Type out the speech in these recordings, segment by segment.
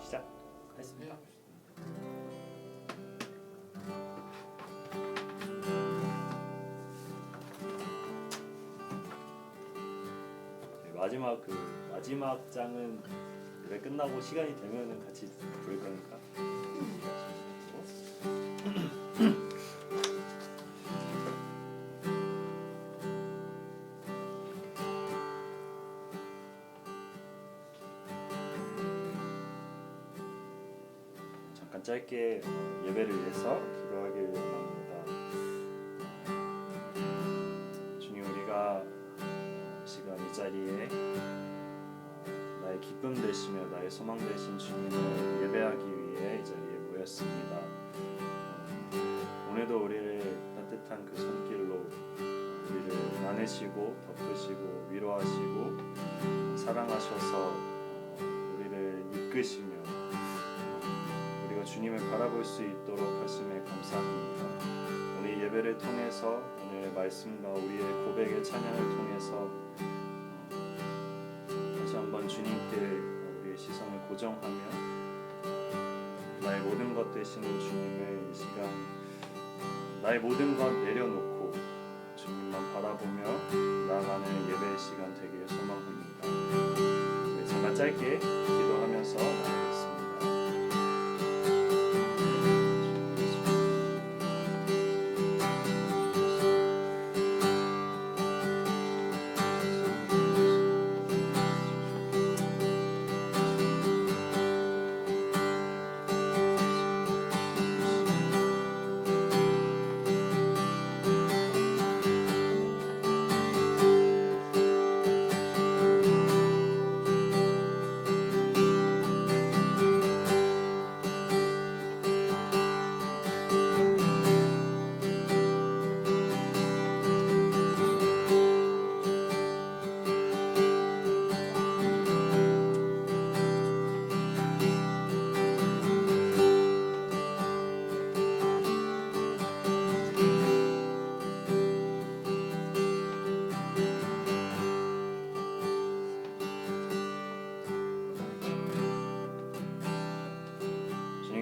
시작하겠습니다. 네, 마지막 장은 노래 끝나고 시간이 되면은 같이 부를 거니까. 잠깐 짧게 예배를 위해서 기도하길 원합니다. 주님, 우리가 시간 이 자리에 나의 기쁨 되시며 나의 소망 되신 주님을 예배하기 위해 이 자리에 모였습니다. 오늘도 우리를 따뜻한 그 손길로 우리를 나누시고 덮으시고 위로하시고 사랑하셔서 우리를 이끄시며 우리가 주님을 바라볼 수 있도록 하심에 감사합니다. 오늘 예배를 통해서 오늘의 말씀과 우리의 고백의 찬양을 통해서 다시 한번 주님께 우리의 시선을 고정하며 나의 모든 것 되시는 주님을 이 시간 나의 모든 것 내려놓고 주님만 바라보며 나아가는 예배의 시간 되기를 소망합니다. 네, 잠깐 짧게 기도하면서 나가겠습니다.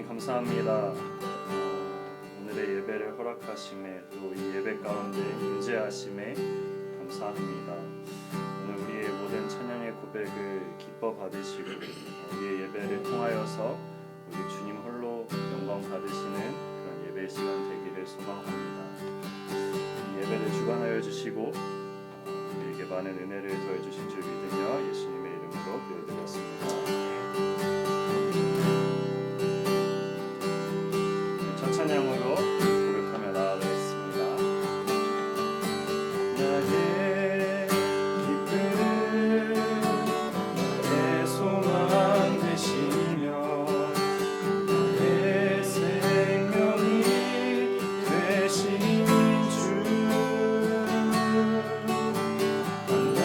감사합니다. 오늘의 예배를 허락하심에 또 이 예배 가운데 임재하심에 감사합니다. 오늘 우리의 모든 찬양의 고백을 기뻐 받으시고 우리의 예배를 통하여서 우리 주님 홀로 영광 받으시는 그런 예배 시간 되기를 소망합니다. 이 예배를 주관하여 주시고 우리에게 많은 은혜를 더해 주신 줄 믿으며 예수님의 이름으로 기도드렸습니다. 찬양으로 고백하며 나아가겠습니다. 나의 기쁨 나의 소망 되시며 나의 생명이 되신 주 만나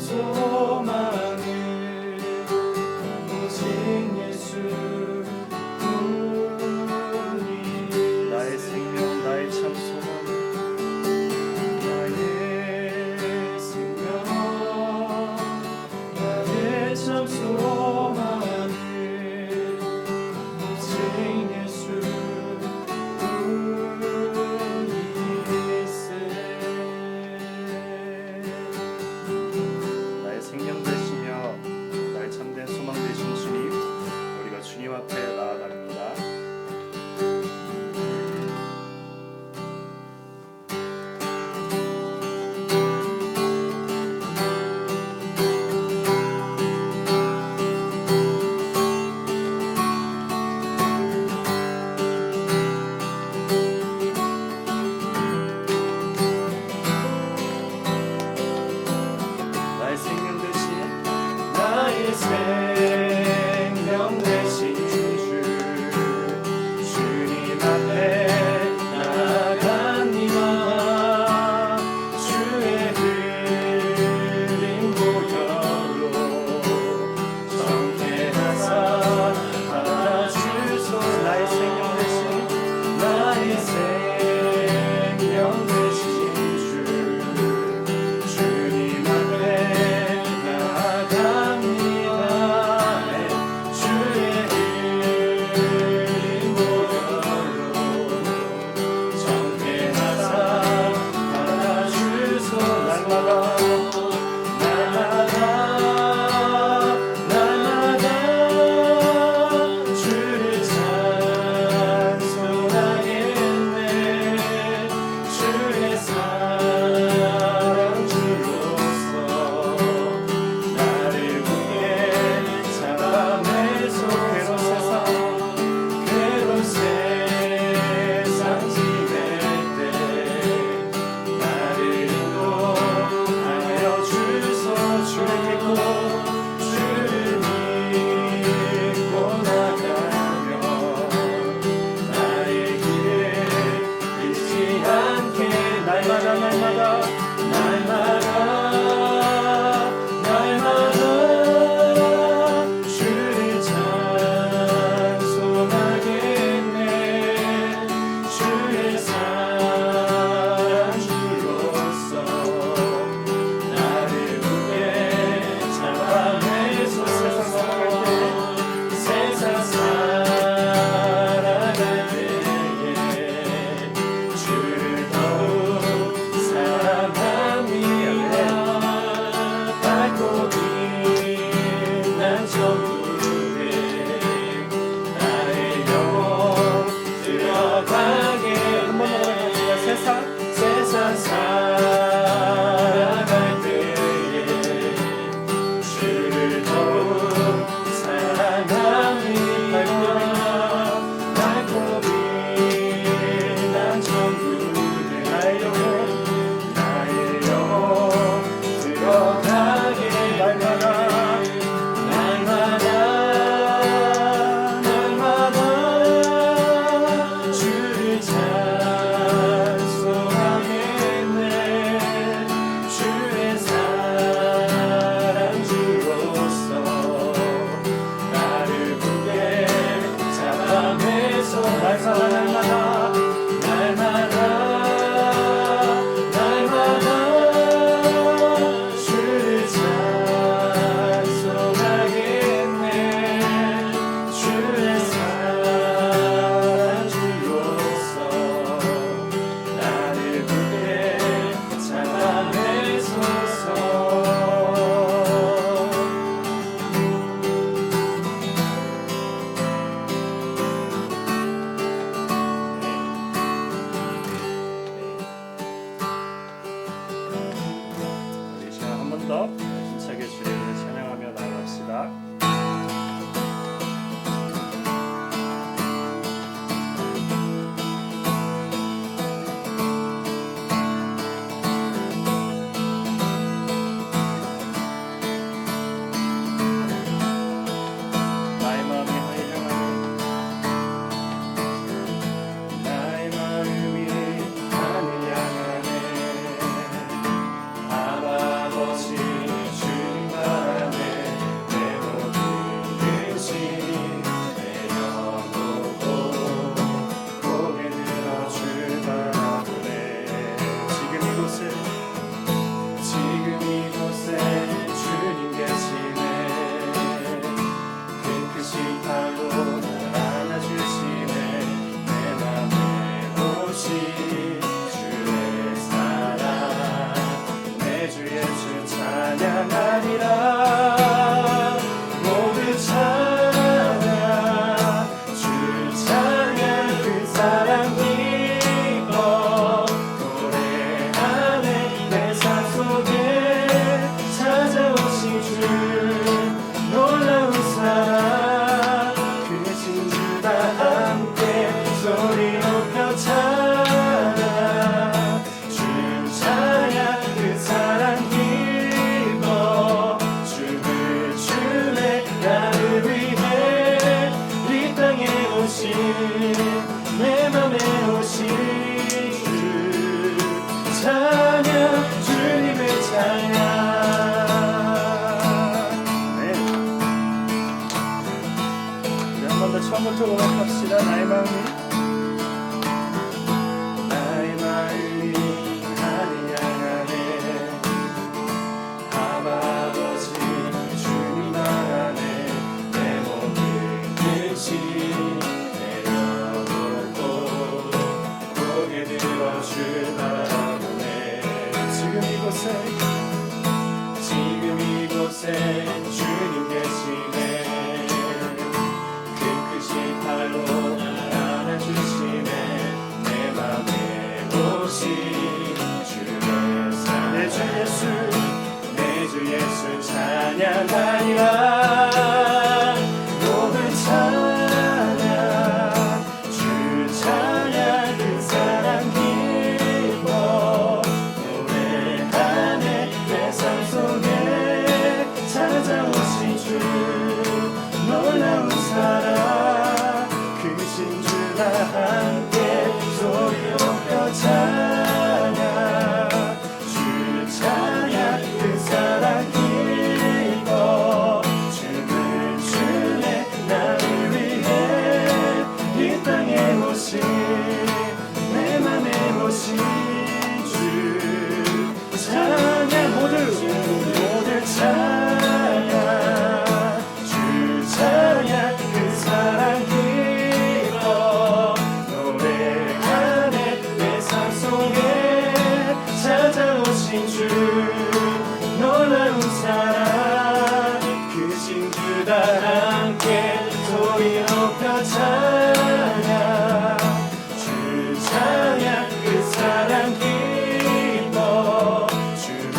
소망은 오직 예수 뿐이 나의 생명 나의 참 소망 나의 생명 나의 참 소망은 오직 예수 뿐이세 나의 생명 되시며 나의 참된 소망 되신 주님 우리가 주님 앞에 나아갑니다. 나의 생명 되신 주 주님 앞에 나아갑니다. 주의 흘린 보혈로 정죄하사 받아주소서. 나의 생명 되신 주 주님 앞에 나아갑니다. 주의 흘린 보혈로 정죄하사 받아주소서. 날마다 주를 찬송하겠네. 주의 사랑 주로서 나를 위해 잡아내소. 괴로운 세상 지낼 때 나를 인도하여 주소. 주를 믿고 나가며 나의 길을 잃지 않게 날마다 주를 찬송하겠네. 주의 사랑 주로서 나를 위해 잡아내소. 세상 살아갈 때에 주를 더욱 사랑합니다. 밝고 빛난 천국에 나의 영혼 들어가게. 세상 살아갈 때에 주를 더욱 사랑합니다. 밝고 빛난 천국에 나의 영혼 들어가게. 마음부터 고백합시다. 나의 마음이 하늘 향하네. 아버지 주님 안에 내 모든 뜻이 내려놓고 고개 들어 주 바라보네. 지금 이곳에 주님 계시네. 그 크신 팔로 안아주시네. 내 맘에 오신 주의 사랑 내 주 예수 찬양하리라. 모든 찬양 주 찬양 그 사랑 기뻐 노래하네. 내 삶 속에 찾아오신 주 놀라운 사랑 크신 주와 함께 소리 높여 찬양 주 찬양 그 사랑 기뻐 춤을 추네. 나를 위해 이 땅에 오신 내 맘에 오신 주 찬양 모두 찬양 주 찬양 그 사랑 기뻐 노래하네. 내 삶 속에 찾아오신 주 놀라운 사랑 크신 주다 함께 소리 높여 찬양 주 찬양 그 사랑 기뻐 춤을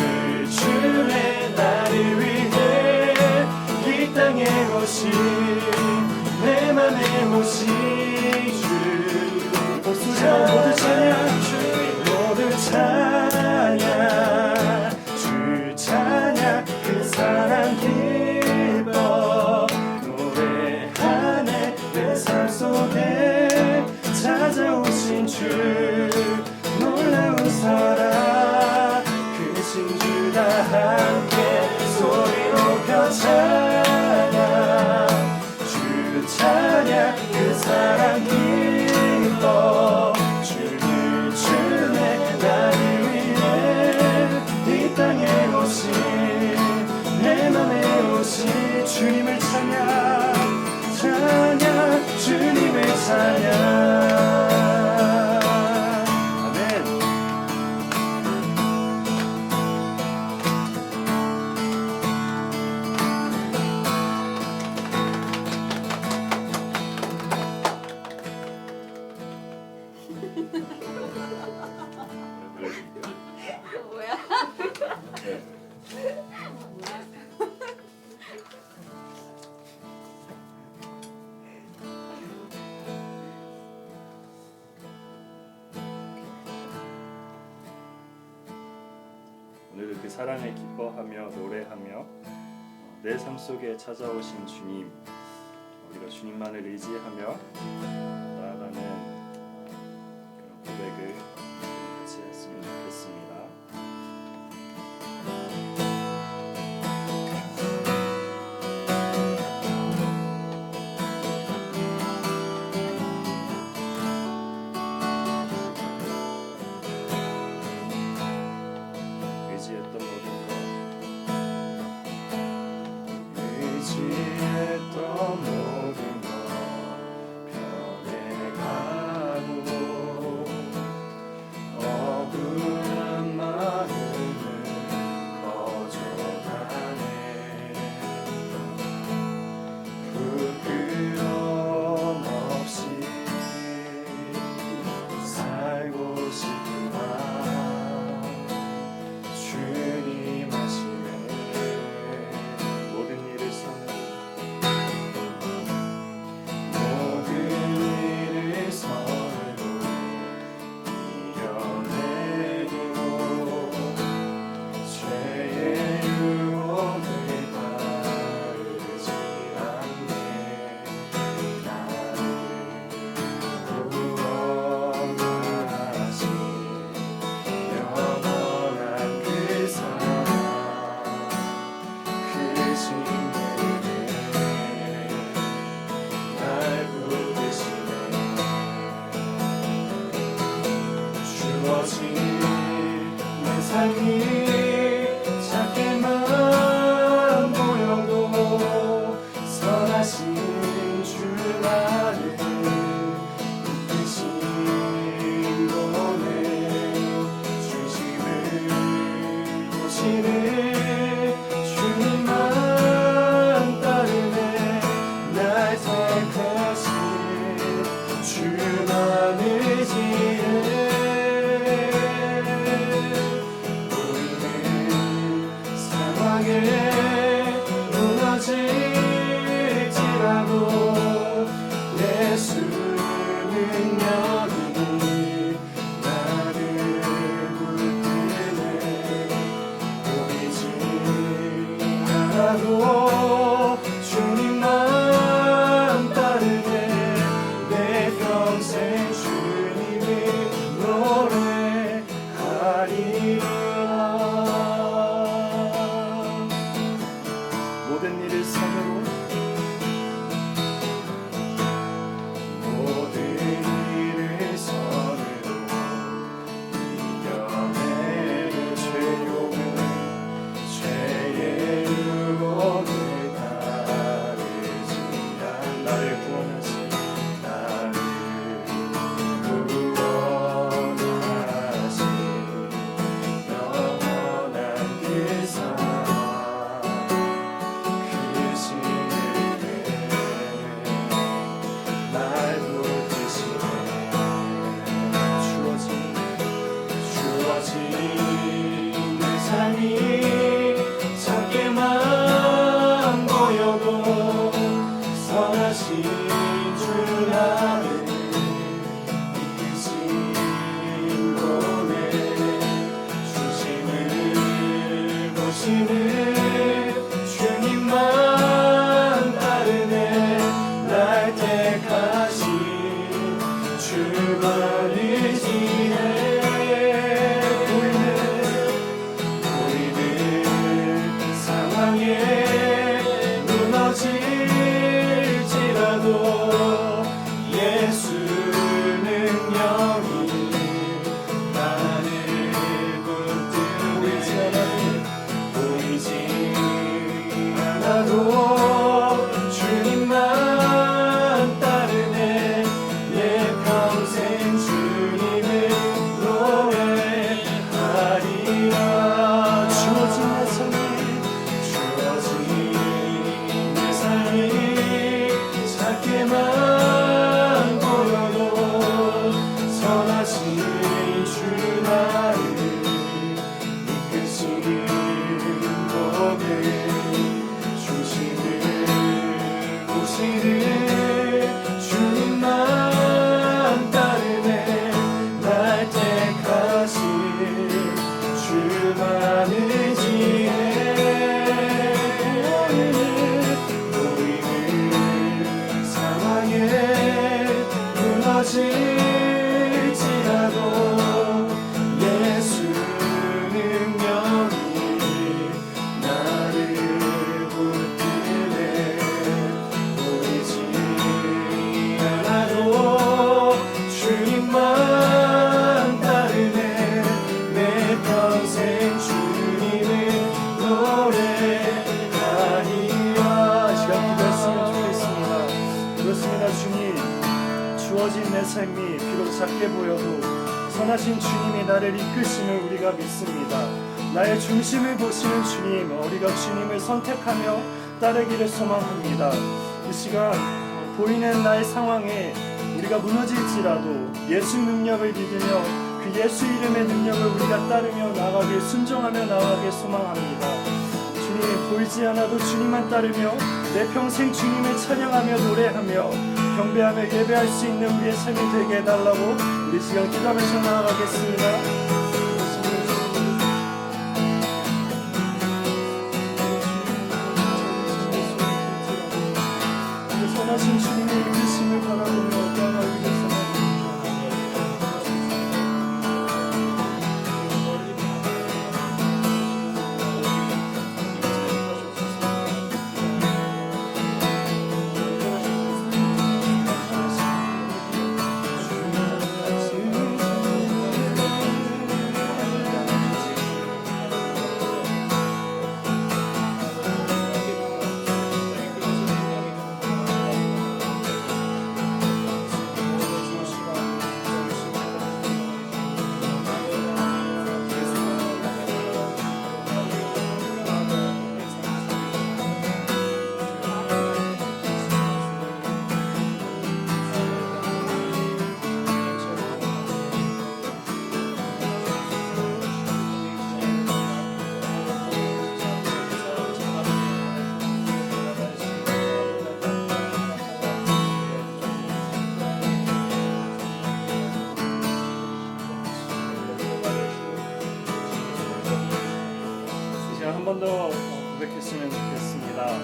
추네. 나를 위해 이 땅에 오신 내 맘에 오신 주 모두 찬양 모두 찬양 주 찬양 그 사랑 기뻐 노래하네. 내 삶 속에 찾아오신 주 놀라운 사랑 크신 주다 함께 소리 높여 찬양 주 찬양 그 사랑 기뻐 춤을 추네. 나를 위해 이 땅에 오신 내 맘에 오신 주님을 찬양 주님을 찬양. 아멘. 뭐야? 오늘도 그 사랑을 기뻐하며 노래하며 내 삶 속에 찾아오신 주님, 우리가 주님만을 의지하며 나아가는 그런 고백을 같이 했으면 좋겠습니다. 의지했던 모든 것 의지했던 모든 것 변해가고 억울한 마음을 거절하네. 부끄럼 없이 살고 싶구나. 주님 하시네. 모든 일을 선으로 이겨내고 죄의 유혹을 따르지 않네. 나를 구원하신 영원한 그 사랑 크신 은혜 날 무너질지라도 예수 능력이 나를 붙드네. 보이지 않아도 주님만 따르네. 내 평생 주님을 노래하리라. 모든 일을 선으로 이겨내는 죄욕은 죄의 유혹을 따르지 않. 나를 구원하신 영원한 그 사랑 그 신을 날 붙드시네. 주어진 내 삶이 작게만 보여도 선하신 주 나를 이끄신 곳에 중심을 보시는 주님만 따르네. 날 택하신 주만을 지내. 보이는 상황에 무너질지라도 예수 능력이 나를 붙들네. 보이지 않아도 주님만 따르네. 내 평생 주님을 노래하리라. 주어진 내 삶이 작게만 보여도 선하신 주 나를 이끄신 곳에 중심을 보시는 주님만 따르네. 날 택하신 주만을 지혜. 보이는 상황에 무너질지라도 예수 능력이 나를 붙드네. 보이지 않아도 주님만 따르네. 내 평생 주님을 노래하리라. 시간 기도했으면 좋겠습니다. 그렇습니다. 주님, 주어진 내 삶이 비록 작게 보여도 선하신 주님이 나를 이끄심을 우리가 믿습니다. 나의 중심을 보시는 주님, 우리가 주님을 선택하며 따르기를 소망합니다. 이 시간 보이는 나의 상황에 우리가 무너질지라도 예수 능력을 믿으며 그 예수 이름의 능력을 우리가 따르며 나아가길, 순종하며 나아가길 소망합니다. 주님, 보이지 않아도 주님만 따르며 내 평생 주님을 찬양하며 노래하며 경배하며 예배할 수 있는 우리의 삶이 되게 해달라고 우리 시간 기도하면서 나아가겠습니다. 선하신 주님의 이끄심을 바라보며 떠나기 위해서 했으면 좋겠습니다.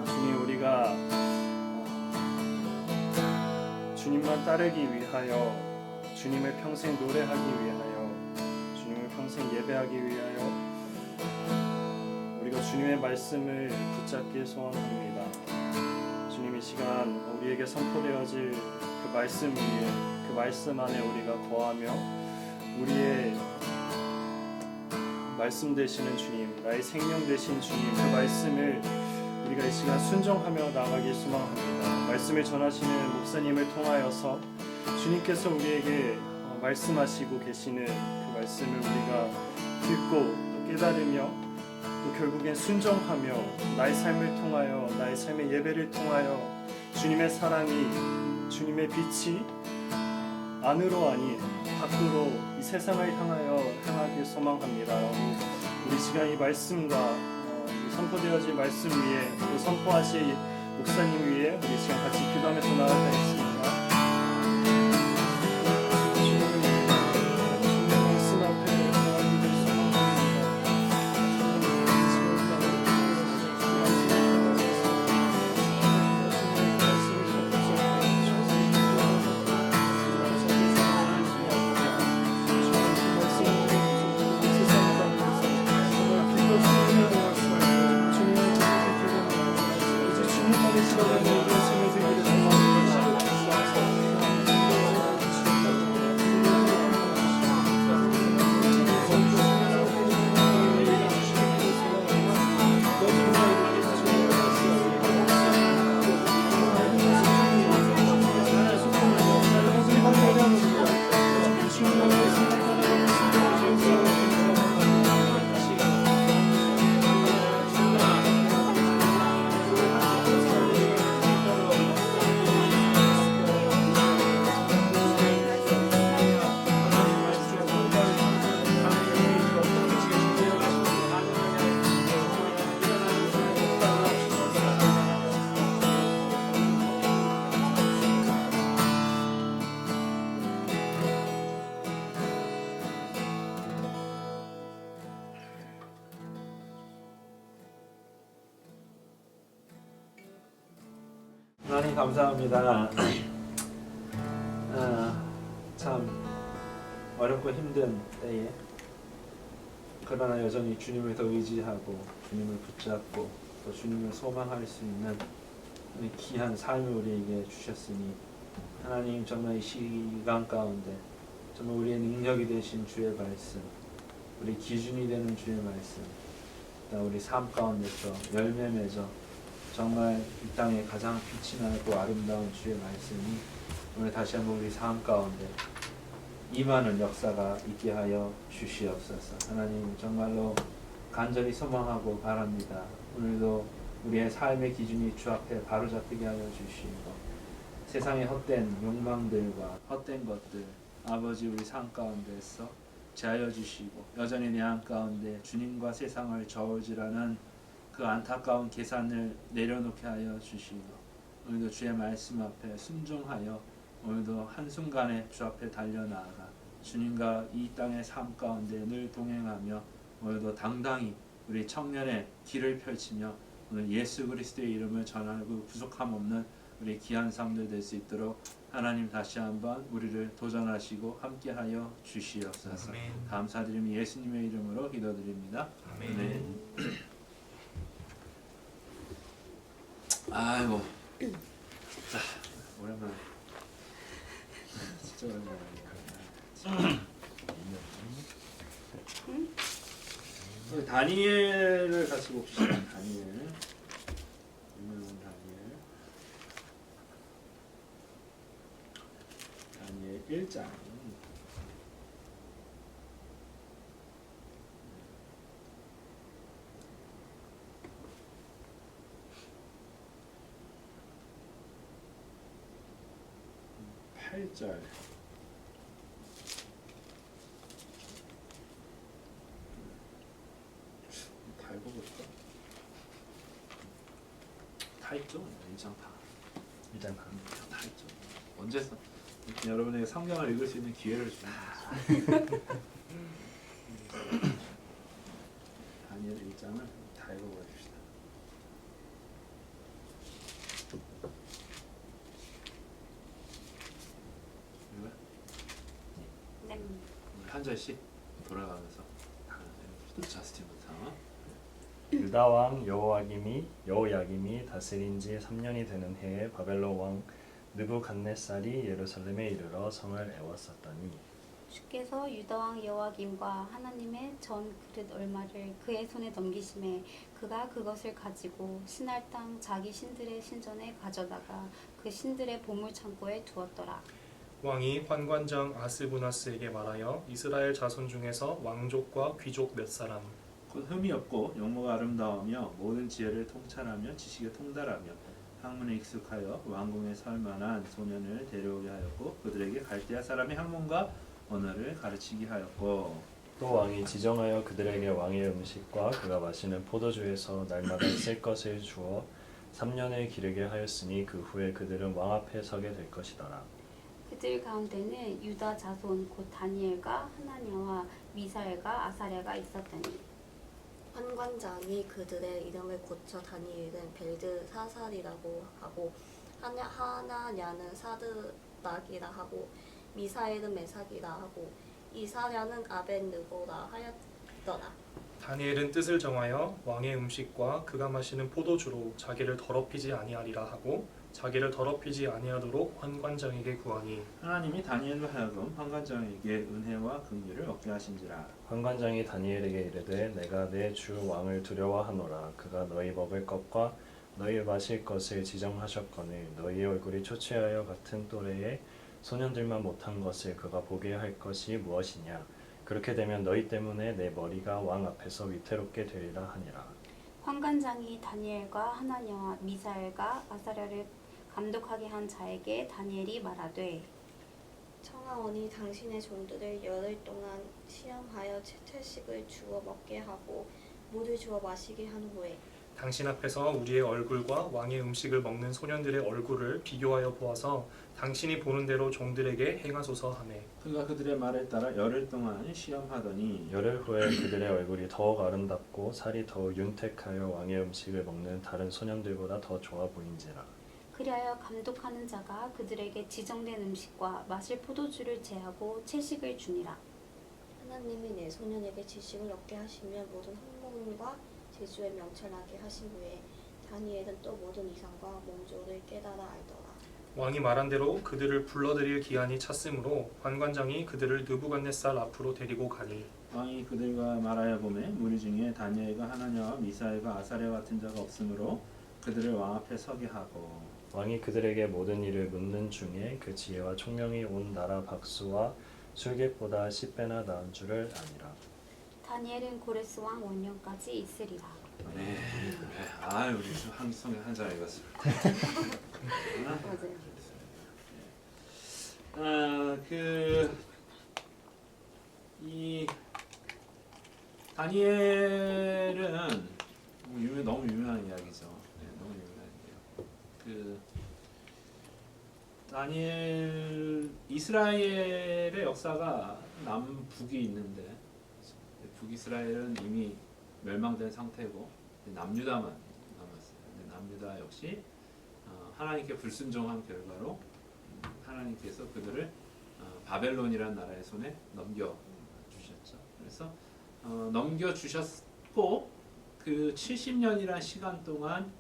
주님, 우리가 주님만 따르기 위하여, 주님을 평생 노래하기 위하여, 주님을 평생 예배하기 위하여 우리가 주님의 말씀을 붙잡기 소원합니다. 주님, 이 시간 우리에게 선포되어질 그 말씀 위에, 그 말씀 안에 우리가 거하며 우리의 말씀 되시는 주님, 나의 생명 되신 주님, 그 말씀을 우리가 이 시간 순종하며 나가길 소망합니다. 말씀을 전하시는 목사님을 통하여서 주님께서 우리에게 말씀하시고 계시는 그 말씀을 우리가 듣고 또 깨달으며 또 결국엔 순종하며 나의 삶을 통하여, 나의 삶의 예배를 통하여 주님의 사랑이, 주님의 빛이 안으로 아닌 밖으로 이 세상을 향하여 향하길 소망합니다. 우리 시간 이 말씀과 선포되어질 말씀 위에 또 선포하실 목사님 위에 우리 시간 같이 기도하면서 나아가겠습니다. 하나님 감사합니다. 참 어렵고 힘든 때에 그러나 여전히 주님을 더 의지하고 주님을 붙잡고 또 주님을 소망할 수 있는 이 귀한 삶을 우리에게 주셨으니 하나님 정말 이 시간 가운데 정말 우리의 능력이 되신 주의 말씀, 우리 기준이 되는 주의 말씀, 우리 삶 가운데서 열매 맺어 정말 이 땅에 가장 빛이 나고 아름다운 주의 말씀이 오늘 다시 한번 우리 삶 가운데 임하는 역사가 있게 하여 주시옵소서. 하나님 정말로 간절히 소망하고 바랍니다. 오늘도 우리의 삶의 기준이 주 앞에 바로잡히게 하여 주시고 세상의 헛된 욕망들과 헛된 것들 아버지 우리 삶 가운데서 제하여 주시고 여전히 내 안 가운데 주님과 세상을 저울질하는 그 안타까운 계산을 내려놓게 하여 주시고 오늘도 주의 말씀 앞에 순종하여 오늘도 한순간에 주 앞에 달려나아가 주님과 이 땅의 삶 가운데 늘 동행하며 오늘도 당당히 우리 청년의 길을 펼치며 오늘 예수 그리스도의 이름을 전하고 부족함 없는 우리 귀한 삶들 될 수 있도록 하나님 다시 한번 우리를 도전하시고 함께하여 주시옵소서. 아멘. 감사드리며 예수님의 이름으로 기도드립니다. 아멘. 네. 아이고, 자 오랜만에, 진짜 오랜만이니까. 우리 다니엘을 같이 봅시다. 다니엘, 유명한 다니엘 1장. 다 읽어볼까? 다 있죠? 1장 다. 1장 다 있죠. 언제서 여러분에게 성경을 읽을 수 있는 기회를 주는 거죠. 다니엘 1장을 다 읽어봅시다. 한 절씩 돌아가면서 저스틴부터. 유다 왕 여호야김이 다스린 지 3년이 되는 해에 바벨론 왕 느부갓네살이 예루살렘에 이르러 성을 애웠었더니 주께서 유다 왕 여호와김과 하나님의 전 그릇 얼마를 그의 손에 넘기심에 그가 그것을 가지고 신할 땅 자기 신들의 신전에 가져다가 그 신들의 보물 창고에 두었더라. 왕이 환관장 아스부나스에게 말하여 이스라엘 자손 중에서 왕족과 귀족 몇 사람 곧 흠이 없고 용모가 아름다우며 모든 지혜를 통찰하며 지식에 통달하며 학문에 익숙하여 왕궁에 설 만한 소년을 데려오게 하였고 그들에게 갈대아 사람의 학문과 언어를 가르치게 하였고 또 왕이 지정하여 그들에게 왕의 음식과 그가 마시는 포도주에서 날마다 쓸 것을 주어 3년을 기르게 하였으니 그 후에 그들은 왕 앞에 서게 될 것이더라. 그들 가운데는 유다 자손 곧 다니엘과 하나냐와 미사엘과 아사랴가 있었더니 환관장이 그들의 이름을 고쳐 다니엘은 벨드사살이라고 하고 하나냐는 사드락이라 하고 미사엘은 메삭이라 하고 이사랴는 아벤느고라 하였더라. 다니엘은 뜻을 정하여 왕의 음식과 그가 마시는 포도주로 자기를 더럽히지 아니하리라 하고 자기를 더럽히지 아니하도록 환관장에게 구하니 하나님이 다니엘로 하여금 환관장에게 은혜와 긍휼을 얻게 하신지라. 환관장이 다니엘에게 이르되 내가 내 주 왕을 두려워하노라. 그가 너희 먹을 것과 너희 마실 것을 지정하셨거늘 너희 얼굴이 초췌하여 같은 또래의 소년들만 못한 것을 그가 보게 할 것이 무엇이냐. 그렇게 되면 너희 때문에 내 머리가 왕 앞에서 위태롭게 되리라 하니라. 환관장이 다니엘과 하나냐와 미사엘과 아사랴를 감독하게 한 자에게 다니엘이 말하되 청하오니 당신의 종들을 열흘 동안 시험하여 채식을 주어 먹게 하고 물을 주어 마시게 한 후에 당신 앞에서 우리의 얼굴과 왕의 음식을 먹는 소년들의 얼굴을 비교하여 보아서 당신이 보는 대로 종들에게 행하소서 하매 그가 그들의 말에 따라 열흘 동안 시험하더니 열흘 후에 그들의 얼굴이 더욱 아름답고 살이 더욱 윤택하여 왕의 음식을 먹는 다른 소년들보다 더 좋아 보인지라. 그리하여 감독하는 자가 그들에게 지정된 음식과 마실 포도주를 제하고 채식을 주니라. 하나님이 내 소년에게 지식을 얻게 하시며 모든 학문과 제주에 명철하게 하신 후에 다니엘은 또 모든 이상과 몽조를 깨달아 알더라. 왕이 말한 대로 그들을 불러들일 기한이 찼으므로 환관장이 그들을 느부갓네살 앞으로 데리고 가니 왕이 그들과 말하여 보매 무리 중에 다니엘과 하나냐와 미사엘과 아사랴 같은 자가 없으므로 그들을 왕 앞에 서게 하고 왕이 그들에게 모든 일을 묻는 중에 그 지혜와 총명이 온 나라 박수와 술객보다 10배나 나은 줄을 아니라. 다니엘은 고레스 왕 원년까지 있으리라. 네. 아 우리 한성에 한장 읽었습니다. 맞아요. 이 다니엘은 너무 유명한 이야기죠. 네, 너무 유명한 이야기. 다니엘 이스라엘의 역사가 남북이 있는데 북이스라엘은 이미 멸망된 상태고 남유다만 남았어요. 근데 남유다 역시 하나님께 불순종한 결과로 하나님께서 그들을 바벨론이라는 나라의 손에 넘겨 주셨죠. 그래서 넘겨 주셨고 그 70년이란 시간 동안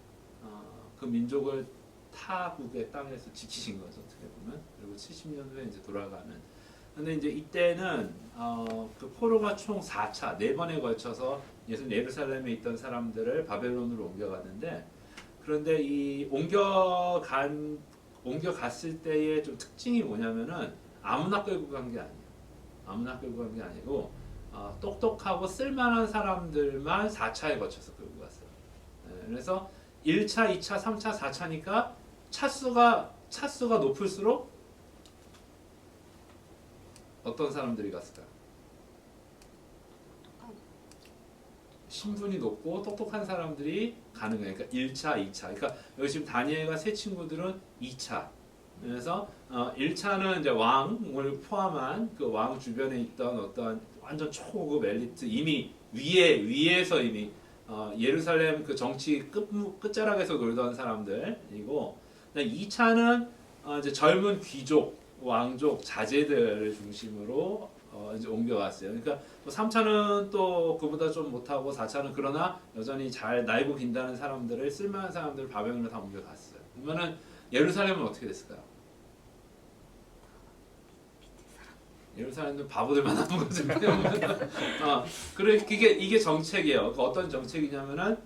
그 민족을 타국의 땅에서 지키신 거죠. 어떻게 보면. 그리고 70년 후에 이제 돌아가는. 근데 이제 이때는 그 포로가 총 4차 4번에 걸쳐서 예루살렘에 있던 사람들을 바벨론으로 옮겨갔는데 그런데 이 옮겨갔을 때의 좀 특징이 뭐냐면은 아무나 끌고 간 게 아니에요. 아무나 끌고 간 게 아니고 똑똑하고 쓸만한 사람들만 4차에 거쳐서 끌고 갔어요. 네, 그래서 1차, 2차, 3차, 4차니까 차수가 높을수록 어떤 사람들이 갔을까요? 신분이 높고 똑똑한 사람들이 가는 거예요. 그러니까 1차, 2차. 그러니까 여기 지금 다니엘과 세 친구들은 2차. 그래서 1차는 이제 왕을 포함한 그 왕 주변에 있던 어떤 완전 초고급 엘리트 이미 위에서 이미 예루살렘 그 정치 끝자락에서 놀던 사람들이고 2차는 이제 젊은 귀족, 왕족, 자제들을 중심으로 이제 옮겨갔어요. 그러니까 또 3차는 또 그보다 좀 못하고 4차는 그러나 여전히 잘 날고 긴다는 사람들을 쓸만한 사람들을 바벨론으로 다 옮겨갔어요. 그러면은 예루살렘은 어떻게 됐을까요? 예루살렘은 바보들만 남은 거죠. 그래 이게 정책이에요. 그러니까 어떤 정책이냐면은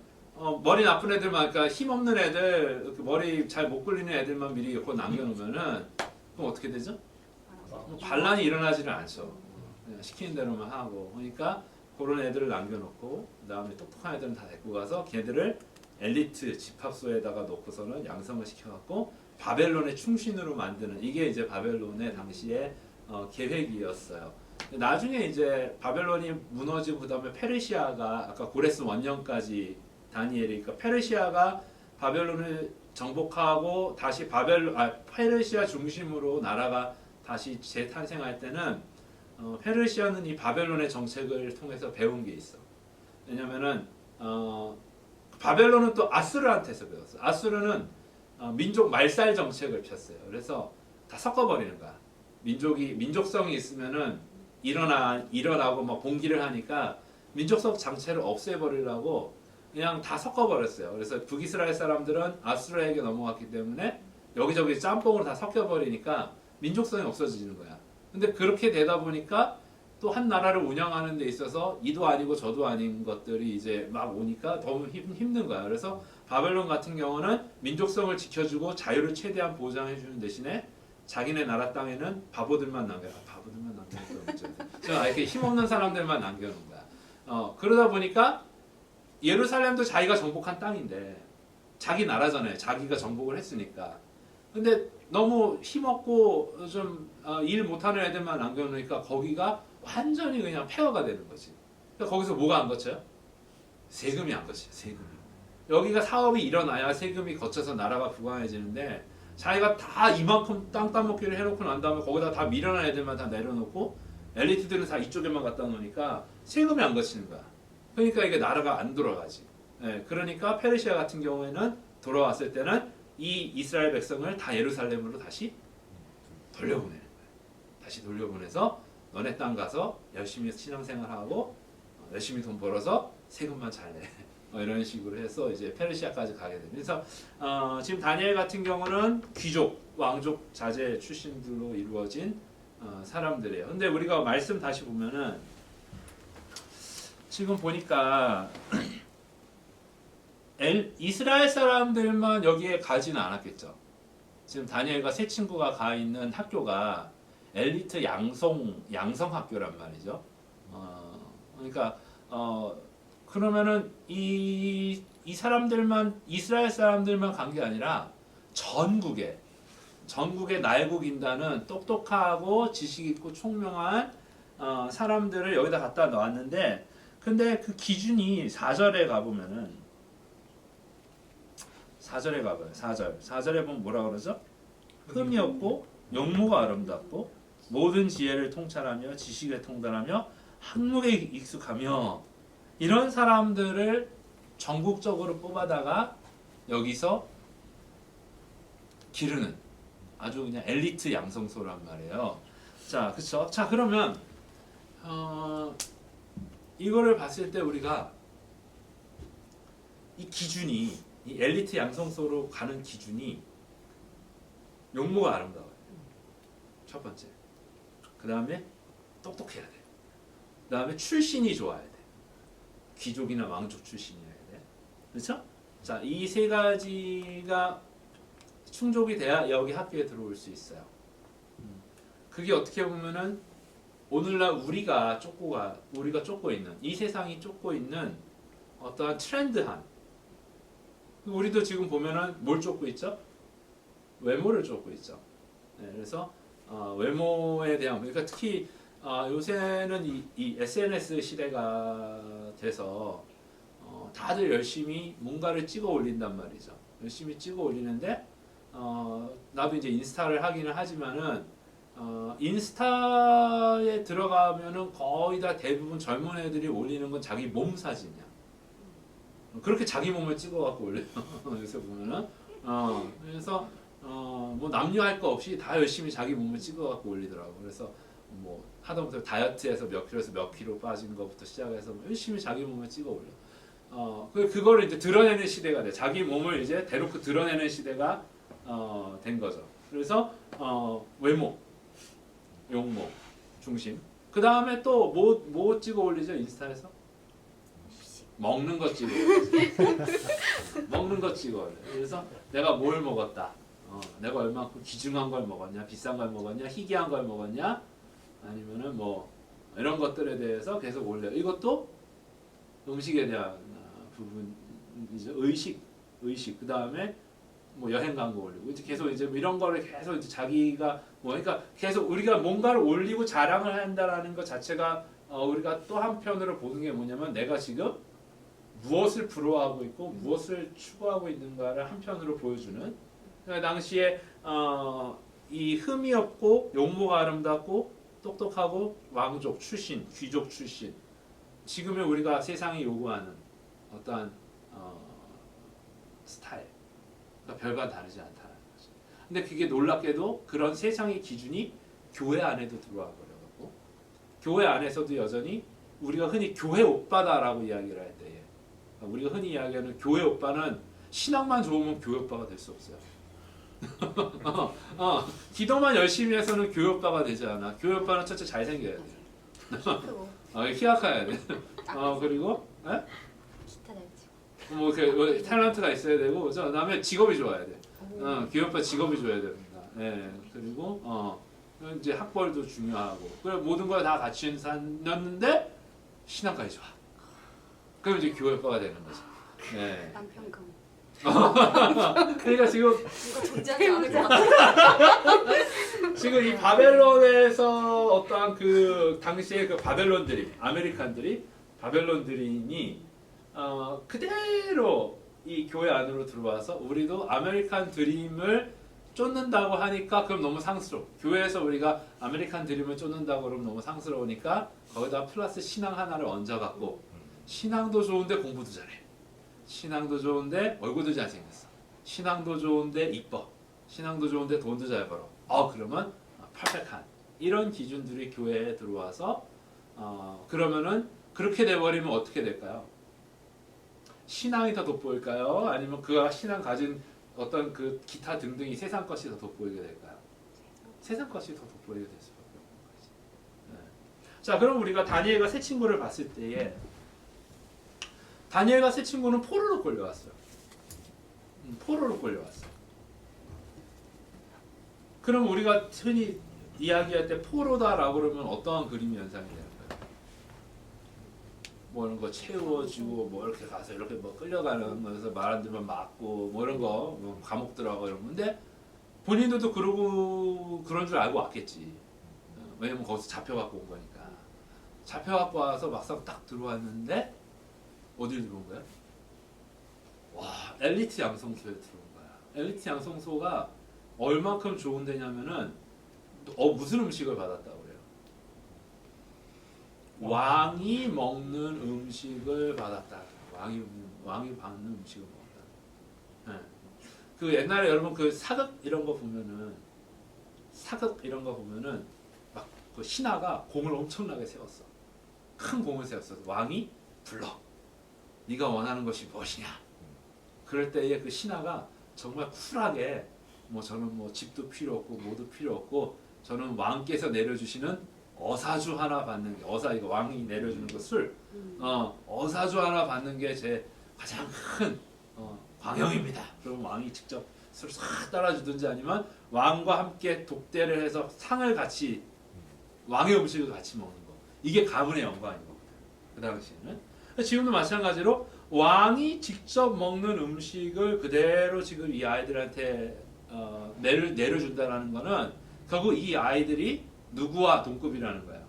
머리 나쁜 애들만, 그러니까 힘 없는 애들, 이렇게 머리 잘 못 굴리는 애들만 미리 곧 남겨놓으면은 그럼 어떻게 되죠? 반란이 일어나지를 않죠. 그냥 시키는 대로만 하고. 그러니까 그런 애들을 남겨놓고 그다음에 똑똑한 애들은 다 데리고 가서 걔들을 엘리트 집합소에다가 놓고서는 양성을 시켜갖고 바벨론의 충신으로 만드는, 이게 이제 바벨론의 당시의 계획이었어요. 나중에 이제 바벨론이 무너지고 그다음에 페르시아가, 아까 고레스 원년까지 다니엘이, 그러니까 페르시아가 바벨론을 정복하고 다시 페르시아 중심으로 나라가 다시 재탄생할 때는 페르시아는 이 바벨론의 정책을 통해서 배운 게 있어. 왜냐면은 바벨론은 또 아수르한테서 배웠어. 아수르는 민족 말살 정책을 폈어요. 그래서 다 섞어버리는 거야. 민족성이 있으면은 일어나고 막 봉기를 하니까 민족성 장체를 없애버리려고 그냥 다 섞어버렸어요. 그래서 북이스라엘 사람들은 아수르에게 넘어갔기 때문에 여기저기 짬뽕으로 다 섞여버리니까 민족성이 없어지는 거야. 근데 그렇게 되다 보니까 또 한 나라를 운영하는 데 있어서 이도 아니고 저도 아닌 것들이 이제 막 오니까 너무 힘든 거야. 그래서 바벨론 같은 경우는 민족성을 지켜주고 자유를 최대한 보장해주는 대신에 자기네 나라 땅에는 바보들만 남겨놓은 거야. 이렇게 힘없는 사람들만 남겨놓은 거야. 그러다 보니까 예루살렘도 자기가 정복한 땅인데 자기 나라잖아요. 자기가 정복을 했으니까. 근데 너무 힘없고 좀 일 못하는 애들만 남겨놓으니까 거기가 완전히 그냥 폐허가 되는 거지. 그러니까 거기서 뭐가 안 거쳐요? 세금이 안 거쳐요. 세금이. 여기가 사업이 일어나야 세금이 거쳐서 나라가 부강해지는데 자기가 다 이만큼 땅 따먹기를 해놓고 난 다음에 거기다 다 미련한 애들만 다 내려놓고 엘리트들은 다 이쪽에만 갖다 놓으니까 세금이 안 거치는 거야. 그러니까 이게 나라가 안 돌아가지. 그러니까 페르시아 같은 경우에는 돌아왔을 때는 이 이스라엘 백성을 다 예루살렘으로 다시 돌려보내는 거야. 다시 돌려보내서 너네 땅 가서 열심히 신앙생활하고 열심히 돈 벌어서 세금만 잘 내. 이런 식으로 해서 이제 페르시아까지 가게 됩니다. 그래서 지금 다니엘 같은 경우는 귀족, 왕족 자제 출신들로 이루어진 사람들이에요. 근데 우리가 말씀 다시 보면은 지금 보니까 이스라엘 사람들만 여기에 가지는 않았겠죠. 지금 다니엘과 세 친구가 가 있는 학교가 엘리트 양성 학교란 말이죠. 그러니까 그러면은 이 사람들만, 이스라엘 사람들만 간 게 아니라 전국에 날고 긴다는 똑똑하고 지식 있고 총명한 사람들을 여기다 갖다 놨는데, 근데 그 기준이 4절에 가보면은 4절에 가봐요. 4절에 보면 뭐라 그러죠? 흠이 없고 용모가 아름답고 모든 지혜를 통찰하며 지식에 통달하며 학문에 익숙하며, 이런 사람들을 전국적으로 뽑아다가 여기서 기르는 아주 그냥 엘리트 양성소란 말이에요. 자, 그쵸? 자, 그러면 이거를 봤을 때 우리가 이 기준이, 이 엘리트 양성소로 가는 기준이 용모가 아름다워요. 첫 번째. 그 다음에 똑똑해야 돼. 그 다음에 출신이 좋아야 돼. 귀족이나 왕족 출신이어야 돼. 그렇죠? 자, 이 세 가지가 충족이 돼야 여기 학교에 들어올 수 있어요. 그게 어떻게 보면은 오늘날 우리가 쫓고 있는, 이 세상이 쫓고 있는 어떠한 트렌드한, 우리도 지금 보면은 뭘 쫓고 있죠? 외모를 쫓고 있죠. 그래서 외모에 대한, 그러니까 특히 요새는 이 SNS 시대가 돼서 다들 열심히 뭔가를 찍어 올린단 말이죠. 열심히 찍어 올리는데 나도 이제 인스타를 하기는 하지만은 인스타에 들어가면은 거의 다 대부분 젊은 애들이 올리는 건 자기 몸 사진이야. 그렇게 자기 몸을 찍어 갖고 올려요. 요새 보면은 그래서 뭐 남녀할 거 없이 다 열심히 자기 몸을 찍어 갖고 올리더라고. 그래서 뭐 하다못해 다이어트에서 몇 킬로에서 몇 킬로 빠진 것부터 시작해서 뭐 열심히 자기 몸을 찍어 올려. 그거를 이제 드러내는 시대가 돼. 자기 몸을 이제 대놓고 드러내는 시대가 된 거죠. 그래서 외모, 용모 중심. 그 다음에 또 뭐 찍어 올리죠 인스타에서? 먹는 거 찍어 올리죠. 먹는 거 찍어 올려. 그래서 내가 뭘 먹었다. 내가 얼마큼 귀중한 걸 먹었냐, 비싼 걸 먹었냐, 희귀한 걸 먹었냐, 아니면은 뭐 이런 것들에 대해서 계속 올려. 이것도 음식에 대한 부분이죠. 의식. 그 다음에 뭐 여행 광고 올리고 이제 계속 이제 뭐 이런 거를 계속 이제 자기가 뭐 그러니까 계속 우리가 뭔가를 올리고 자랑을 한다라는 것 자체가 우리가 또 한편으로 보는 게 뭐냐면 내가 지금 무엇을 부러워하고 있고 무엇을 추구하고 있는가를 한편으로 보여주는. 그러니까 당시에 이 흠이 없고 용모가 아름답고 똑똑하고 왕족 출신, 귀족 출신. 지금의 우리가 세상이 요구하는 어떠한 스타일. 그러니까 별반 다르지 않다는 거죠. 근데 그게 놀랍게도 그런 세상의 기준이 교회 안에도 들어와 버려갖고 교회 안에서도 여전히 우리가 흔히 교회 오빠다라고 이야기를 할 때에 우리가 흔히 이야기하는 교회 오빠는 신앙만 좋으면 교회 오빠가 될 수 없어요. 기도만 열심히 해서는 교회 오빠가 되지 않아. 교회 오빠는 첫째 잘생겨야 돼. 희약해야 돼. 그리고 기타 잘 치고. 뭐 탤런트가 있어야 되고, 그다음에 직업이 좋아야 돼. 교회 오빠 직업이 좋아야 됩니다. 예. 그리고 이제 학벌도 중요하고, 그래 모든 걸 다 갖춘 사람이었는데 신앙까지 좋아. 그럼 이제 교회 오빠가 되는 거죠. 예. 남편감. 그러니까 지금 이거 존재하지 않을 것 같아. 지금 이 바벨론에서 어떠한 그 당시에 그 바벨론 드림, 아메리칸들이 바벨론 드림이 그대로 이 교회 안으로 들어와서 우리도 아메리칸 드림을 쫓는다고 하니까 그럼 너무 상스러워. 교회에서 우리가 아메리칸 드림을 쫓는다고 그러면 너무 상스러우니까 거기다 플러스 신앙 하나를 얹어갖고 신앙도 좋은데 공부도 잘해. 신앙도 좋은데 얼굴도 잘생겼어. 신앙도 좋은데 이뻐. 신앙도 좋은데 돈도 잘 벌어. 그러면 퍼펙트한 이런 기준들이 교회에 들어와서 그러면은 그렇게 돼버리면 어떻게 될까요? 신앙이 더 돋보일까요? 아니면 그가 신앙 가진 어떤 그 기타 등등이 세상 것이 더 돋보이게 될까요? 세상 것이 더 돋보이게 될 수밖에 없는 거지. 네. 자, 그럼 우리가 다니엘과 세 친구를 봤을 때에 다니엘과 세 친구는 포로로 끌려왔어요. 포로로 끌려왔어요. 그럼 우리가 흔히 이야기할 때 포로다라고 그러면 어떠한 그림이 연상이 될까요? 뭐 이런 거 채워주고 뭐 이렇게 가서 이렇게 뭐 끌려가는 거에서 말 안 들으면 맞고 뭐 이런 거 뭐 감옥 들어가고 이런 건데 본인들도 그러고 그런 줄 알고 왔겠지. 왜냐면 거기서 잡혀갖고 온 거니까. 잡혀갖고 와서 막상 딱 들어왔는데 어디로 들어온 거야? 와, 엘리트 양성소에 들어온 거야. 엘리트 양성소가 얼만큼 좋은 데냐면은 무슨 음식을 받았다고 그래요? 왕이 먹는 음식을 받았다. 왕이 받는 음식을 먹었다. 네. 그 옛날에 여러분 그 사극 이런 거 보면은 막 그 신하가 공을 엄청나게 세웠어. 큰 공을 세웠어. 왕이 불러. 네가 원하는 것이 무엇이냐? 그럴 때에 그 신하가 정말 쿨하게 저는 뭐 집도 필요 없고 뭐도 필요 없고 저는 왕께서 내려주시는 어사주 하나 받는 게 이거 왕이 내려주는 거 술 어사주 하나 받는 게 제 가장 큰 광영입니다. 그럼 왕이 직접 술을 싹 따라주든지 아니면 왕과 함께 독대를 해서 상을 같이 왕의 음식을 같이 먹는 거 이게 가문의 영광인 거거든요. 그 당시에는. 지금도 마찬가지로 왕이 직접 먹는 음식을 그대로 지금 이 아이들한테 내려준다는 거는 결국 이 아이들이 누구와 동급이라는 거야.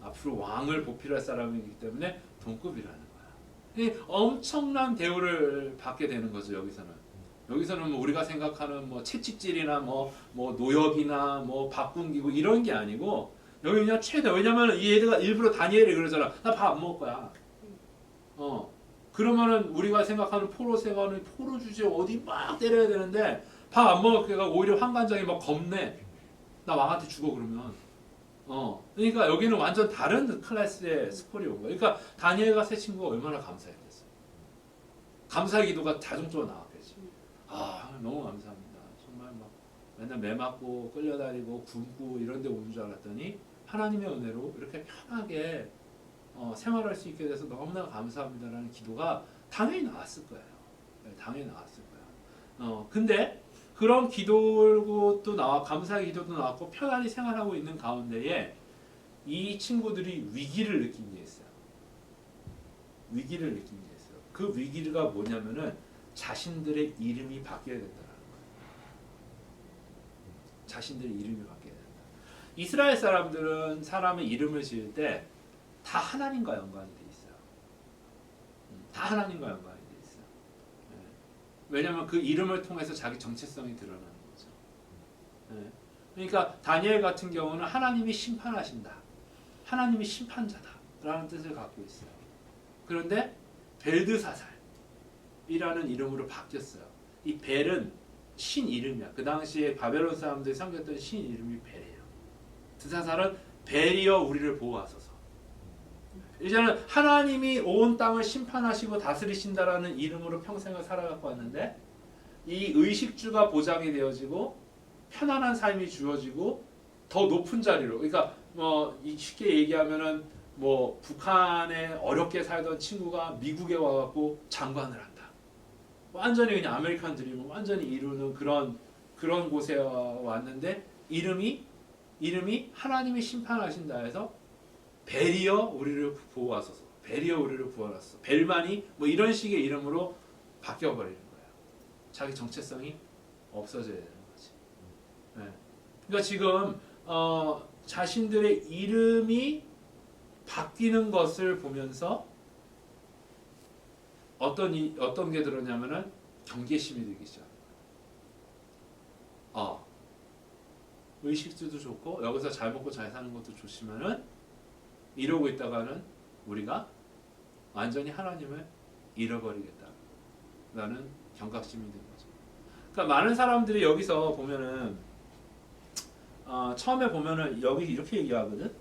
앞으로 왕을 보필할 사람이기 때문에 동급이라는 거야. 이 엄청난 대우를 받게 되는 거죠. 여기서는 뭐 우리가 생각하는 뭐 채찍질이나 뭐 노역이나 뭐 밥굶기고 이런 게 아니고 여기 그냥 최대. 왜냐면 이 애들가 일부러 다니엘이 그러잖아. 나 밥 안 먹을 거야. 그러면은 우리가 생각하는 포로 생활은 포로 주제 어디 막 때려야 되는데 밥 안 먹을 거가 오히려 환관장이 막 겁내. 나 왕한테 죽어 그러면. 그러니까 여기는 완전 다른 클래스의 스콜이 온 거예요. 그러니까 다니엘과 세 친구가 얼마나 감사했겠어요. 감사 기도가 자동적으로 나왔겠지. 아, 너무 감사합니다. 정말 막 맨날 매 맞고 끌려다니고 굶고 이런 데 오는 줄 알았더니 하나님의 은혜로 이렇게 편하게 생활할 수 있게 돼서 너무나 감사합니다라는 기도가 당연히 나왔을 거예요. 네, 당연히 나왔을 거예요. 근데 그런 기도도 나와 감사의 기도도 나왔고 편안히 생활하고 있는 가운데에 이 친구들이 위기를 느낀 게 있어요. 위기를 느낀 게 있어요. 그 위기가 뭐냐면은 자신들의 이름이 바뀌어야 된다는 거예요. 자신들의 이름이 바뀌어야 된다. 이스라엘 사람들은 사람의 이름을 지을 때 다 하나님과 연관이 돼 있어요. 다 하나님과 연관이 돼 있어요. 네. 왜냐하면 그 이름을 통해서 자기 정체성이 드러나는 거죠. 네. 그러니까 다니엘 같은 경우는 하나님이 심판하신다. 하나님이 심판자다라는 뜻을 갖고 있어요. 그런데 벨드사살이라는 이름으로 바뀌었어요. 이 벨은 신 이름이야. 그 당시에 바벨론 사람들이 섬겼던 신 이름이 벨이에요. 드사살은 벨이여 우리를 보호하소서. 이제는 하나님이 온 땅을 심판하시고 다스리신다라는 이름으로 평생을 살아가고 왔는데 이 의식주가 보장이 되어지고 편안한 삶이 주어지고 더 높은 자리로, 그러니까 쉽게 얘기하면은 북한에 어렵게 살던 친구가 미국에 와갖고 장관을 한다. 완전히 그냥 아메리칸 드림을 완전히 이루는 그런 곳에 왔는데 이름이 하나님이 심판하신다 해서 벨이여 우리를 보호하소서, 벨이여 우리를 구원하소서, 벨만이 이런 식의 이름으로 바뀌어 버리는 거예요. 자기 정체성이 없어져야 되는 거지. 네. 그러니까 지금 자신들의 이름이 바뀌는 것을 보면서 어떤 게 들었냐면은 경계심이 들기 시작해요. 의식주도 좋고 여기서 잘 먹고 잘 사는 것도 좋지만은 이러고 있다가는 우리가 완전히 하나님을 잃어버리겠다라는 경각심이 든 거죠. 그러니까 많은 사람들이 여기서 보면은 처음에 보면은 여기 이렇게 얘기하거든.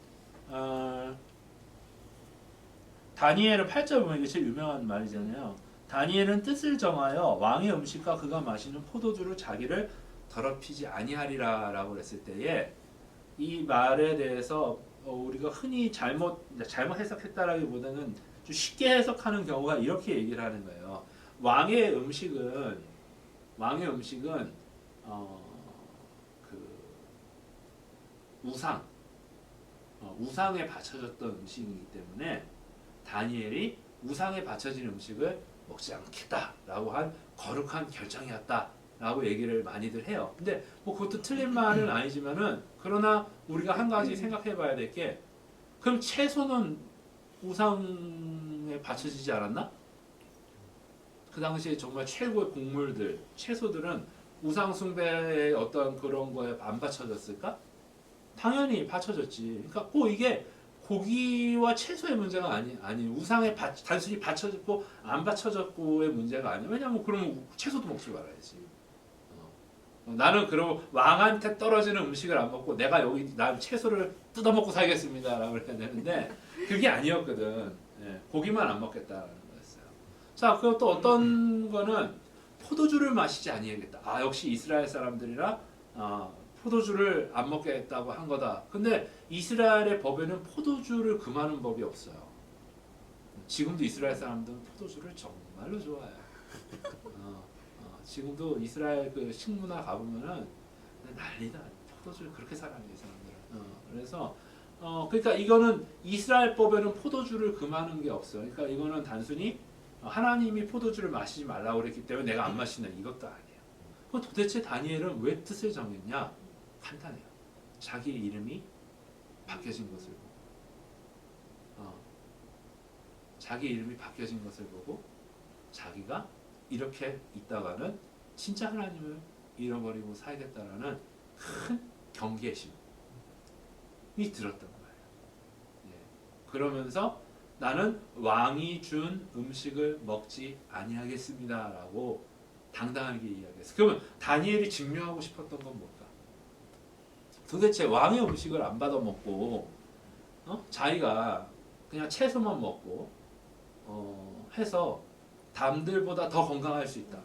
다니엘은 8절 보면 이게 제일 유명한 말이잖아요. 다니엘은 뜻을 정하여 왕의 음식과 그가 마시는 포도주를 자기를 더럽히지 아니하리라라고 그랬을 때에 이 말에 대해서 우리가 흔히 잘못 해석했다라기보다는 좀 쉽게 해석하는 경우가 이렇게 얘기를 하는 거예요. 왕의 음식은 그 우상에 바쳐졌던 음식이기 때문에 다니엘이 우상에 바쳐진 음식을 먹지 않겠다라고 한 거룩한 결정이었다라고 얘기를 많이들 해요. 근데 그것도 틀린 말은 아니지만은 그러나 우리가 한 가지 생각해봐야 될 게 그럼 채소는 우상에 바쳐지지 않았나? 그 당시에 정말 최고의 곡물들, 채소들은 우상 숭배의 어떤 그런 거에 안 바쳐졌을까? 당연히 바쳐졌지. 그러니까 이게 고기와 채소의 문제가 아니 우상에 단순히 바쳐졌고 안 바쳐졌고의 문제가 아니야. 왜냐면 그러면 채소도 먹지 말아야지. 나는 그럼 왕한테 떨어지는 음식을 안 먹고 난 채소를 뜯어 먹고 살겠습니다라고 해야 되는데 그게 아니었거든. 고기만 안 먹겠다라는 거였어요. 자, 그것도 어떤 거는 포도주를 마시지 아니하겠다. 역시 이스라엘 사람들이라 포도주를 안 먹겠다고 한 거다. 근데 이스라엘의 법에는 포도주를 금하는 법이 없어요. 지금도 이스라엘 사람들은 포도주를 정말로 좋아해요. 지금도 이스라엘 그 식문화 가보면은 난리다. 포도주를 그렇게 사랑해 이 사람들은. 그래서 그러니까 이거는 이스라엘 법에는 포도주를 금하는 게 없어요. 그러니까 이거는 단순히 하나님이 포도주를 마시지 말라고 그랬기 때문에 내가 안 마신다 이것도 아니에요. 그럼 도대체 다니엘은 왜 뜻을 정했냐? 간단해요. 자기 이름이 바뀌어진 것을 보고, 자기 이름이 바뀌어진 것을 보고 자기가 이렇게 있다가는 진짜 하나님을 잃어버리고 살겠다라는 큰 경계심이 들었던 거예요. 그러면서 나는 왕이 준 음식을 먹지 아니하겠습니다라고 당당하게 이야기했어요. 그러면 다니엘이 증명하고 싶었던 건 뭘까? 도대체 왕의 음식을 안 받아 먹고 자기가 그냥 채소만 먹고 해서 남들보다 더 건강할 수 있다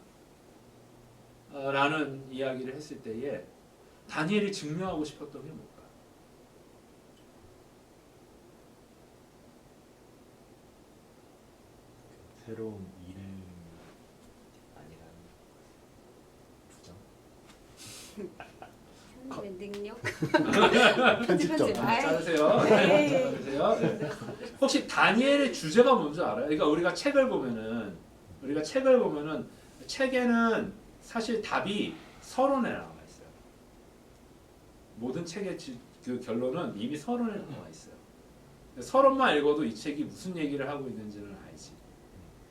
라는 이야기를 했을 때에 다니엘이 증명하고 싶었던 게 뭘까? 새로운 이름 아니라는 부정. 하나님의 능력. 편집점. 자르세요. 네. 자르세요. 네. 혹시 다니엘의 주제가 뭔지 알아요? 그러니까 우리가 책을 보면은 책에는 사실 답이 서론에 나와 있어요. 모든 책의 그 결론은 이미 서론에 나와 있어요. 서론만 읽어도 이 책이 무슨 얘기를 하고 있는지는 알지.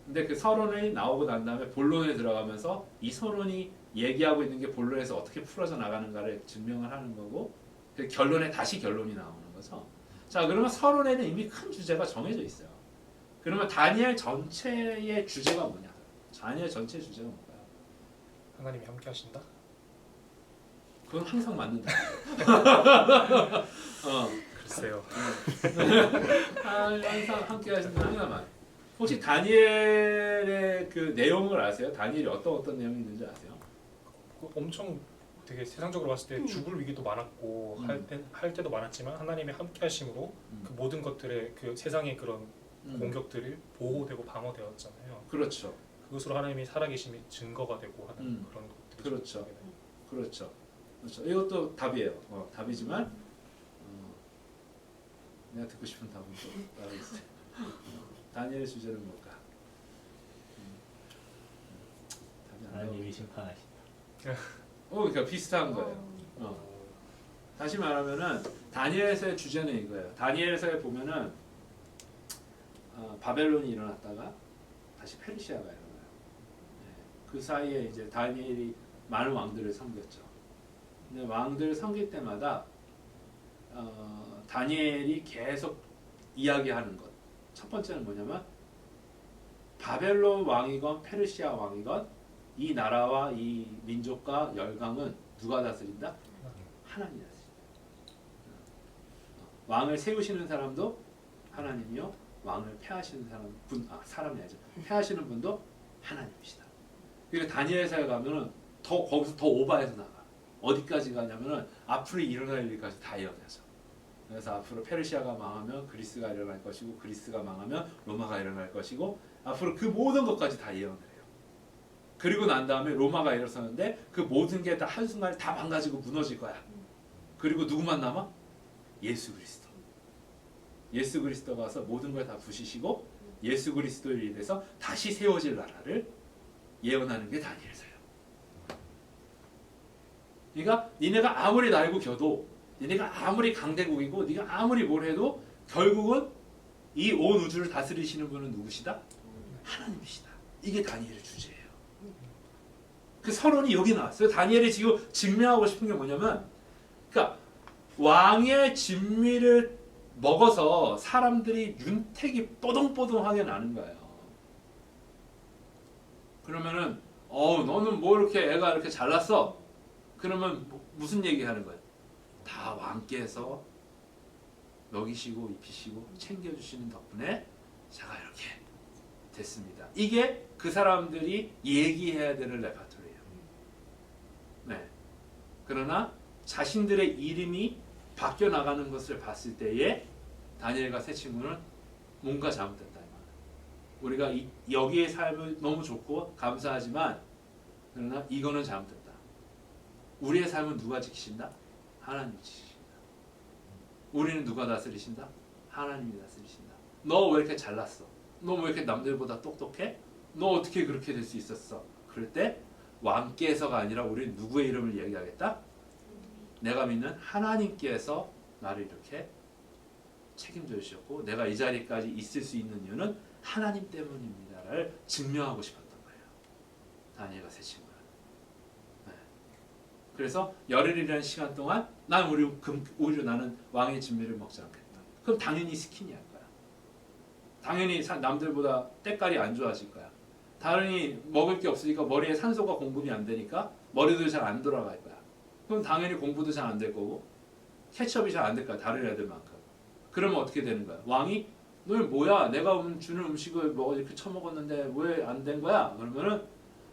근데 그 서론이 나오고 난 다음에 본론에 들어가면서 이 서론이 얘기하고 있는 게 본론에서 어떻게 풀어져 나가는가를 증명을 하는 거고 그 결론에 다시 결론이 나오는 거죠. 자, 그러면 서론에는 이미 큰 주제가 정해져 있어요. 그러면 다니엘 전체의 주제가 뭐냐? 다니엘 전체의 주제가 뭔가요? 하나님이 함께 하신다. 그건 항상 맞는다. 글쎄요. 항상 함께 하신다. 하나만. 혹시 다니엘의 그 내용을 아세요? 다니엘이 어떤 내용이 있는지 아세요? 엄청 되게 세상적으로 봤을 때 죽을 위기도 많았고 할 때도 많았지만 하나님의 함께하심으로 그 모든 것들의 그 세상의 그런 공격들이 보호되고 방어되었잖아요. 그렇죠. 그것으로 하나님이 살아계심이 증거가 되고 하는 그런 것들이 그렇죠. 좀 보게 돼요. 그렇죠. 이것도 답이에요. 답이지만 내가 듣고 싶은 답은 또 따로 있어요. 다니엘의 주제는 뭘까? 답이 안 나오고. 하나님이 심판하신다. 그러니까 비슷한 거예요. 다시 말하면은 다니엘서의 주제는 이거예요. 다니엘서에 보면은 바벨론이 일어났다가 다시 페르시아가 일어나요. 그 사이에 이제 다니엘이 많은 왕들을 섬겼죠. 근데 왕들을 섬길 때마다 다니엘이 계속 이야기하는 것. 첫 번째는 뭐냐면 바벨론 왕이건 페르시아 왕이건 이 나라와 이 민족과 열강은 누가 다스린다? 하나님이 다스린다. 왕을 세우시는 사람도 하나님이요, 왕을 폐하시는 사람이 아니죠. 폐하시는 분도 하나님이시다. 그리고 다니엘서에 가면은 거기서 더 오버해서 나가. 어디까지 가냐면은 앞으로 일어날 일까지 다 이야기하죠. 그래서 앞으로 페르시아가 망하면 그리스가 일어날 것이고, 그리스가 망하면 로마가 일어날 것이고, 앞으로 그 모든 것까지 다 예언을 해요. 그리고 난 다음에 로마가 일어서는데 그 모든 게 다 한순간에 다 망가지고 무너질 거야. 그리고 누구만 남아? 예수 그리스도. 예수 그리스도가 와서 모든 걸 다 부시시고 예수 그리스도를 인해서 다시 세워질 나라를 예언하는 게 다니엘서예요. 그러니까 니네가 아무리 날고 겨도, 니네가 아무리 강대국이고, 네가 아무리 뭘 해도 결국은 이 온 우주를 다스리시는 분은 누구시다? 하나님이시다. 이게 다니엘의 주제예요. 그 서론이 여기 나왔어요. 다니엘이 지금 증명하고 싶은 게 뭐냐면, 그러니까 왕의 진미를 먹어서 사람들이 윤택이 뽀동뽀동하게 나는 거예요. 그러면은 너는 뭐 이렇게 애가 이렇게 잘났어? 그러면 무슨 얘기하는 거예요? 다 왕께서 먹이시고 입히시고 챙겨주시는 덕분에 제가 이렇게 됐습니다. 이게 그 사람들이 얘기해야 되는 레파토리예요. 네. 그러나 자신들의 이름이 바뀌어 나가는 것을 봤을 때에 다니엘과 세 친구는 뭔가 잘못됐다. 우리가 여기의 삶을 너무 좋고 감사하지만 그러나 이거는 잘못됐다. 우리의 삶은 누가 지키신다? 하나님이 지키신다. 우리는 누가 다스리신다? 하나님이 다스리신다. 너 왜 이렇게 잘났어? 너 왜 이렇게 남들보다 똑똑해? 너 어떻게 그렇게 될 수 있었어? 그럴 때 왕께서가 아니라 우리는 누구의 이름을 얘기하겠다? 내가 믿는 하나님께서 나를 이렇게 책임져 주셨고 내가 이 자리까지 있을 수 있는 이유는 하나님 때문입니다를 증명하고 싶었던 거예요. 다니엘과 세 친구는. 네. 그래서 열흘이라는 시간 동안 난 오히려 나는 왕의 진미를 먹지 않겠다. 그럼 당연히 스키니 할 거야. 당연히 남들보다 때깔이 안 좋아질 거야. 당연히 먹을 게 없으니까 머리에 산소가 공급이 안 되니까 머리도 잘 안 돌아갈 거야. 그럼 당연히 공부도 잘 안 될 거고 캐치업이 잘 안 될 거야. 다른 애들만큼. 그러면 어떻게 되는 거야? 왕이 너 뭐야? 내가 주는 음식을 뭐 이렇게 처먹었는데 왜 안 된 거야? 그러면은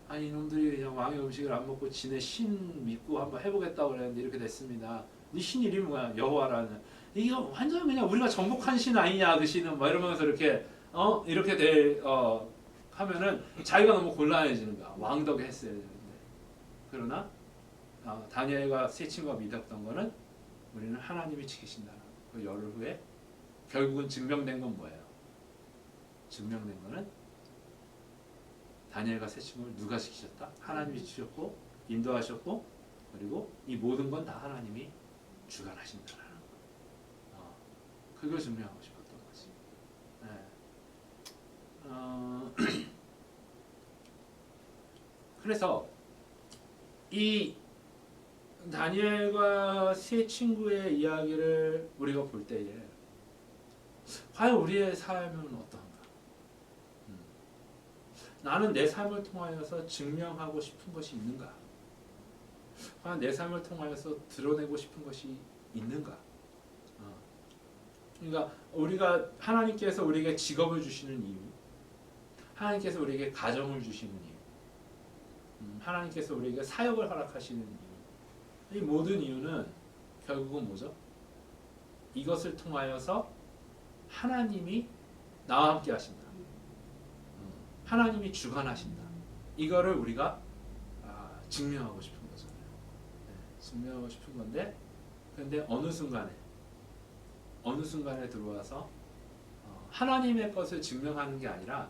아니 이놈들이 그냥 왕의 음식을 안 먹고 지네 신 믿고 한번 해보겠다고 그랬는데 이렇게 됐습니다. 네 신 이름이 뭐야? 여호와라는. 이거 완전 그냥 우리가 정복한 신 아니냐 그 신은 막 이러면서 이렇게 이렇게 하면은 자기가 너무 곤란해지는 거야. 왕덕에 했어야 되는데. 그러나 다니엘과 세 친구가 믿었던 거는 우리는 하나님이 지키신다. 그 열흘 후에 결국은 증명된 건 뭐예요? 증명된 거는 다니엘과 세 친구를 누가 지키셨다? 하나님이 지켰고 인도하셨고 그리고 이 모든 건 다 하나님이 주관하신다라는 거. 그걸 증명하고 싶었던 거지. 네. 그래서 이 다니엘과 세 친구의 이야기를 우리가 볼 때에 과연 우리의 삶은 어떤가? 나는 내 삶을 통하여서 증명하고 싶은 것이 있는가? 과연 내 삶을 통하여서 드러내고 싶은 것이 있는가? 그러니까 우리가 하나님께서 우리에게 직업을 주시는 이유, 하나님께서 우리에게 가정을 주시는 이유, 하나님께서 우리에게 사역을 허락하시는 이유, 이 모든 이유는 결국은 뭐죠? 이것을 통하여서 하나님이 나와 함께 하신다. 하나님이 주관하신다. 이거를 우리가 증명하고 싶은 거잖아요. 네, 증명하고 싶은 건데, 근데 어느 순간에 들어와서 하나님의 것을 증명하는 게 아니라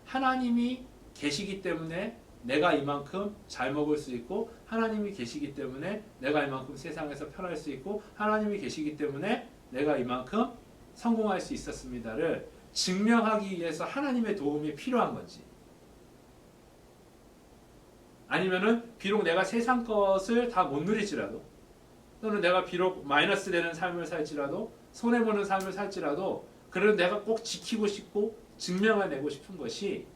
하나님이 계시기 때문에 내가 이만큼 잘 먹을 수 있고, 하나님이 계시기 때문에 내가 이만큼 세상에서 편할 수 있고, 하나님이 계시기 때문에 내가 이만큼 성공할 수 있었습니다를 증명하기 위해서 하나님의 도움이 필요한 건지, 아니면은 비록 내가 세상 것을 다 못 누릴지라도, 또는 내가 비록 마이너스 되는 삶을 살지라도, 손해보는 삶을 살지라도, 그래도 내가 꼭 지키고 싶고 증명해내고 싶은 것이,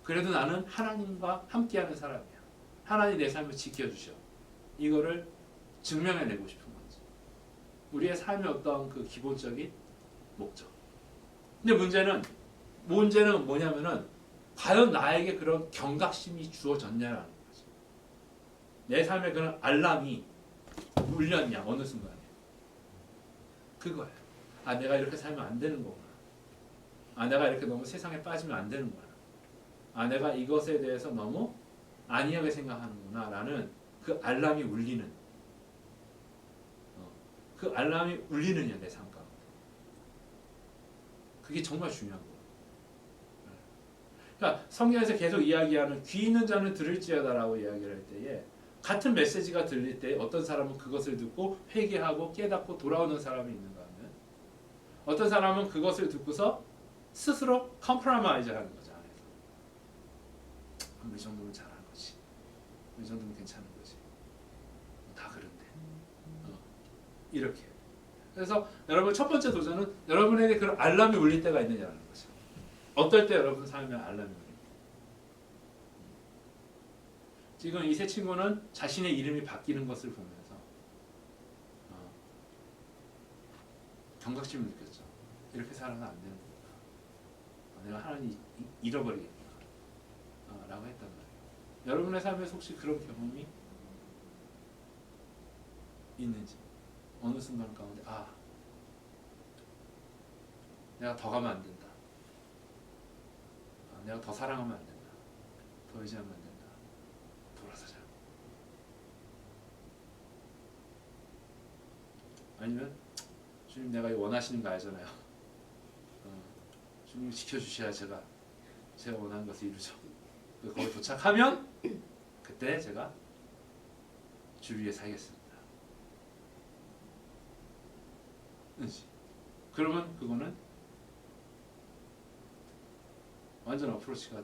그래도 나는 하나님과 함께하는 사람이야. 하나님 내 삶을 지켜주셔. 이거를 증명해내고 싶은 건지. 우리의 삶의 어떤 그 기본적인 목적. 근데 문제는 뭐냐면은 과연 나에게 그런 경각심이 주어졌냐라는 거지. 내 삶에 그런 알람이 울렸냐 어느 순간에. 그거야. 내가 이렇게 살면 안 되는 거구나. 내가 이렇게 너무 세상에 빠지면 안 되는 거야. 내가 이것에 대해서 너무 안이하게 생각하는구나 라는 그 알람이 울리는, 그 알람이 울리느냐 내 삶 가운데. 그게 정말 중요한 거예요. 그러니까 성경에서 계속 이야기하는 귀 있는 자는 들을지어다라고 이야기를 할 때에, 같은 메시지가 들릴 때 어떤 사람은 그것을 듣고 회개하고 깨닫고 돌아오는 사람이 있는가 하면, 어떤 사람은 그것을 듣고서 스스로 컴프로마이즈 하는 거죠. 이 정도면 잘하는 거지. 이 정도면 괜찮은 거지. 다 그런데. 이렇게. 그래서 여러분 첫 번째 도전은 여러분에게 그런 알람이 울릴 때가 있느냐는 거죠. 어떨 때 여러분 삶에 알람이 울립니까? 지금 이 세 친구는 자신의 이름이 바뀌는 것을 보면서 경각심을 느꼈죠. 이렇게 살아는 안 되는 거구나. 내가 하나님 잃어버리겠구나. 라고 했단 말이에요. 여러분의 삶에서 혹시 그런 경험이 있는지, 어느 순간 가운데 내가 더 가면 안 된다. 내가 더 사랑하면 안 된다. 더 의지하면 안 된다. 돌아서자. 아니면 주님 내가 원하시는 거 알잖아요. 주님 지켜주셔야 제가 원하는 것을 이루죠. 거기 도착하면 그때 제가 주를 위해 살겠습니다. 그러면 그거는 완전 어프로치가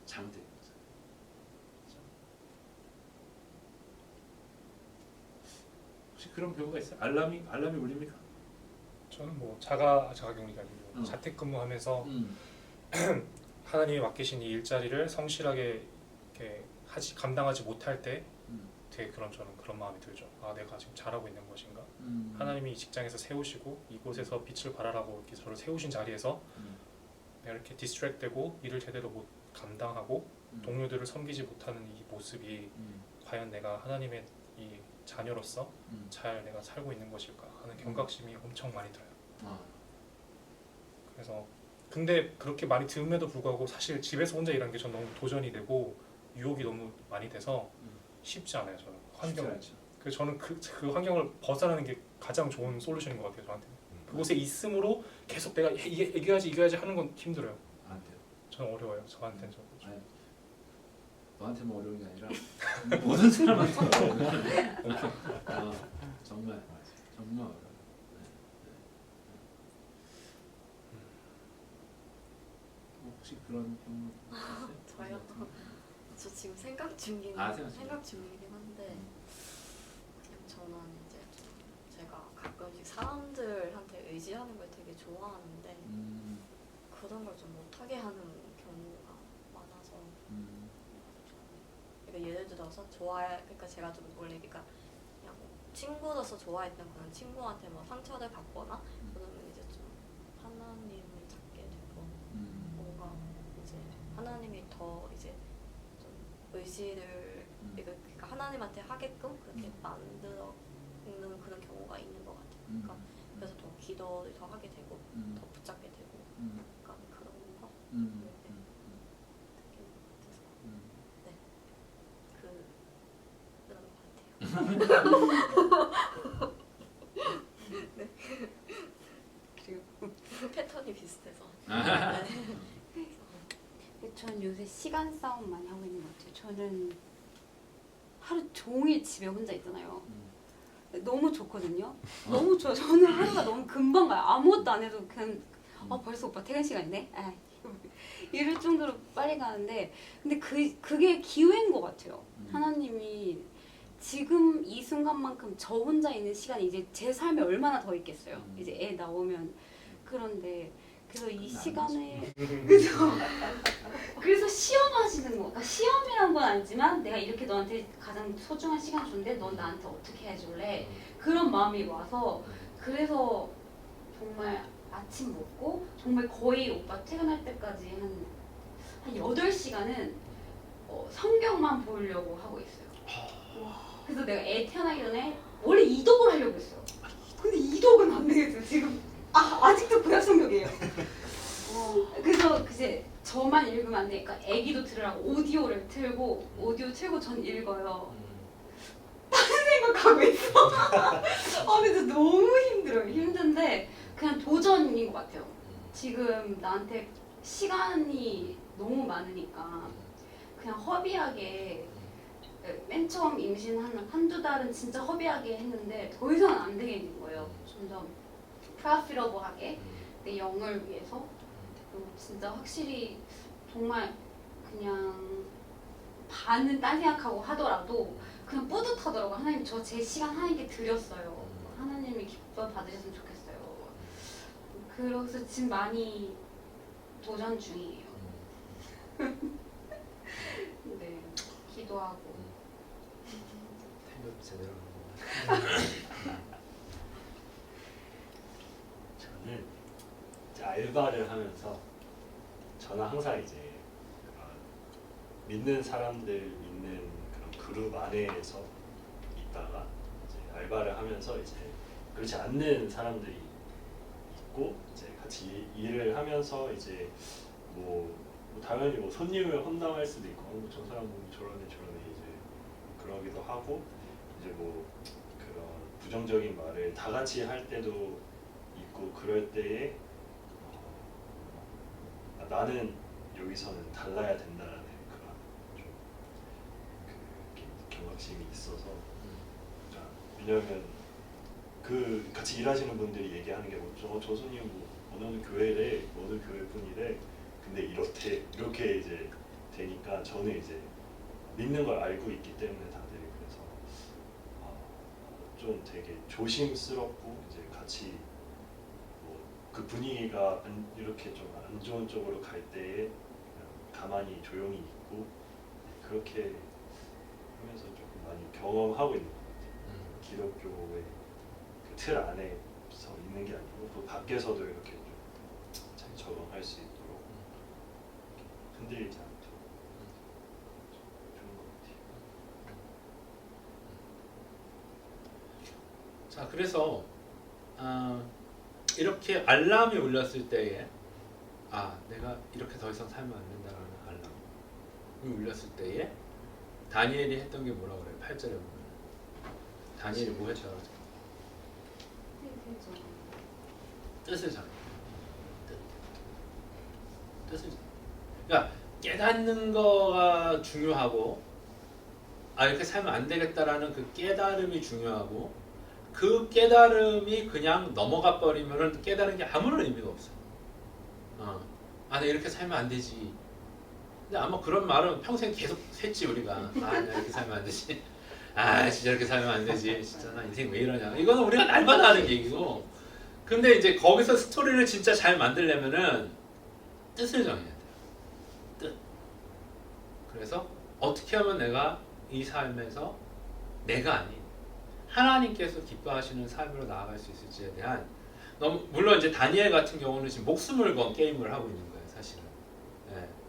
잘못된 거죠. 그렇죠? 혹시 그런 경우가 있어요? 알람이 울립니까? 저는 뭐 자가격리가 아니고 자택근무하면서 하나님이 맡기신 이 일자리를 성실하게 이렇게 감당하지 못할 때 되게 저는 그런 마음이 들죠. 아 내가 지금 잘하고 있는 것인가? 음. 하나님이 이 직장에서 세우시고 이곳에서 빛을 발하라고 이렇게 저를 세우신 자리에서 음. 내가 이렇게 디스트랙되고 일을 제대로 못 감당하고 동료들을 섬기지 못하는 이 모습이 과연 내가 하나님의 이 자녀로서 잘 내가 살고 있는 것일까 하는 경각심이 엄청 많이 들어요. 아. 그래서 근데 그렇게 많이 들음에도 불구하고 사실 집에서 혼자 일하는 게 전 너무 도전이 되고 유혹이 너무 많이 돼서 쉽지 않아요. 저는 환경을. 그래서 저는 그 환경을 벗어나는 게 가장 좋은 솔루션인 것 같아요. 저한테. 그곳에 있음으로 계속 내가 이겨야지 하는 건 힘들어요. 안 돼요. 저는 어려워요. 저한테는 좀. 아니, 너한테만 어려운 게 아니라 모든 사람한테 어려워요. 정말 어려워요. 혹시 그런 경우 저요? 저 지금 생각 중이긴 생각 중이긴 한데 그냥 저는 이제 좀 제가 가끔씩 사람들한테 의지하는 걸 되게 좋아하는데 그런 걸 좀 못하게 하는 경우가 많아서 그러니까 예를 들어서 그러니까 제가 좀 원래 그러니까 그냥 친구로서 좋아했던 그런 친구한테 뭐 상처를 받거나 그러면 이제 좀 하나님을 찾게 되고 뭔가 이제 하나님이 더 이제 좀 의지를 그러니까 하나님한테 하게끔 그렇게 만들어는 그런 경우가 있는 것 같아요. 그러니까 그래서 더 기도를 더 하게 되고 더 붙잡게 되고 약간 그런 거 그런 것 같아요. 네. 그리고 패턴이 비슷해서. 전 요새 시간 싸움 많이 하고 있는 것 같아요. 저는 하루 종일 집에 혼자 있잖아요. 너무 좋거든요. 너무 좋아. 저는 하루가 너무 금방 가요. 아무것도 안 해도 그냥 벌써 오빠 퇴근 시간이네? 이럴 정도로 빨리 가는데 근데 그게 기회인 것 같아요. 하나님이 지금 이 순간만큼 저 혼자 있는 시간이 이제 제 삶에 얼마나 더 있겠어요. 이제 애 나오면. 그런데 그래서 이 시간에 그래서 시험하시는 거. 그러니까 시험이란 건 아니지만 내가 이렇게 너한테 가장 소중한 시간 줬는데 넌 나한테 어떻게 해줄래? 그런 마음이 와서 그래서 정말 아침 먹고 정말 거의 오빠 퇴근할 때까지 한 8시간은 성경만 보려고 하고 있어요. 그래서 내가 애 태어나기 전에 원래 이독을 하려고 했어요. 근데 이독은 안 되겠어요. 지금 아직도 구약 성경이에요. 그래서 이제 저만 읽으면 안 되니까 애기도 들으라고 오디오를 틀고 전 읽어요. 다른 생각하고 있어. 근데 너무 힘들어요. 힘든데 그냥 도전인 것 같아요. 지금 나한테 시간이 너무 많으니까 그냥 허비하게 맨 처음 임신한 한두 달은 진짜 허비하게 했는데 더 이상은 안 되겠는 거예요. 점점 프라피러블하게 내 영을 위해서 그리고 진짜 확실히 정말 그냥 반은 딴 생각하고 하더라도 그냥 뿌듯하더라고. 하나님 저 제 시간 하나님께 드렸어요. 하나님이 기뻐 받으셨으면 좋겠어요. 그래서 지금 많이 도전 중이에요. 네, 기도하고. 생각 제대로 하는 거. 저는 이제 알바를 하면서 저는 항상 이제 믿는 사람들 믿는 그런 그룹 안에서 있다가 이제 알바를 하면서 이제 그렇지 않는 사람들이 있고 이제 같이 일을 하면서 이제 뭐 당연히 뭐 손님을 험담할 수도 있고 저 사람 뭐 저러네 이제 그러기도 하고 이제 뭐 그런 부정적인 말을 다 같이 할 때도 있고 그럴 때에 나는 여기서는 달라야 된다라는 그런 좀 경각심이 있어서 왜냐하면 그 같이 일하시는 분들이 얘기하는 게 뭐 저 손님 뭐 어느 교회래 어느 교회 분이래 근데 이렇게 이제 되니까 저는 이제 믿는 걸 알고 있기 때문에 다들 그래서 좀 되게 조심스럽고 이제 같이 그 분위기가 이렇게 좀 안 좋은 쪽으로 갈 때에 그냥 가만히 조용히 있고 그렇게 하면서 조금 많이 경험하고 있는 것 같아요. 기독교의 그 틀 안에서 있는 게 아니고 또 밖에서도 이렇게 좀 잘 적응할 수 있도록 흔들리지 않도록 좋은 것 같아요. 자, 그래서 이렇게 알람이 울렸을 때에 내가 이렇게 더 이상 살면 안 된다라는 알람이 울렸을 때에 다니엘이 했던 게 뭐라고 그래요? 8절에 보면 다니엘이 뭐 했다고 그러죠? 뜻을 정해. 뜻을 정해. 그러니까 깨닫는 거가 중요하고 이렇게 살면 안 되겠다라는 그 깨달음이 중요하고 그 깨달음이 그냥 넘어가 버리면은 깨달은 게 아무런 의미가 없어. 내가 이렇게 살면 안 되지. 근데 아마 그런 말은 평생 계속 했지 우리가. 내가 이렇게 살면 안 되지. 진짜 이렇게 살면 안 되지. 진짜 나 인생 왜 이러냐. 이거는 우리가 날마다 하는 얘기고. 근데 이제 거기서 스토리를 진짜 잘 만들려면은 뜻을 정해야 돼요. 뜻. 그래서 어떻게 하면 내가 이 삶에서 내가 아닌 하나님께서 기뻐하시는 삶으로 나아갈 수 있을지에 대한 물론 이제 다니엘 같은 경우는 지금 목숨을 건 게임을 하고 있는 거예요, 사실은.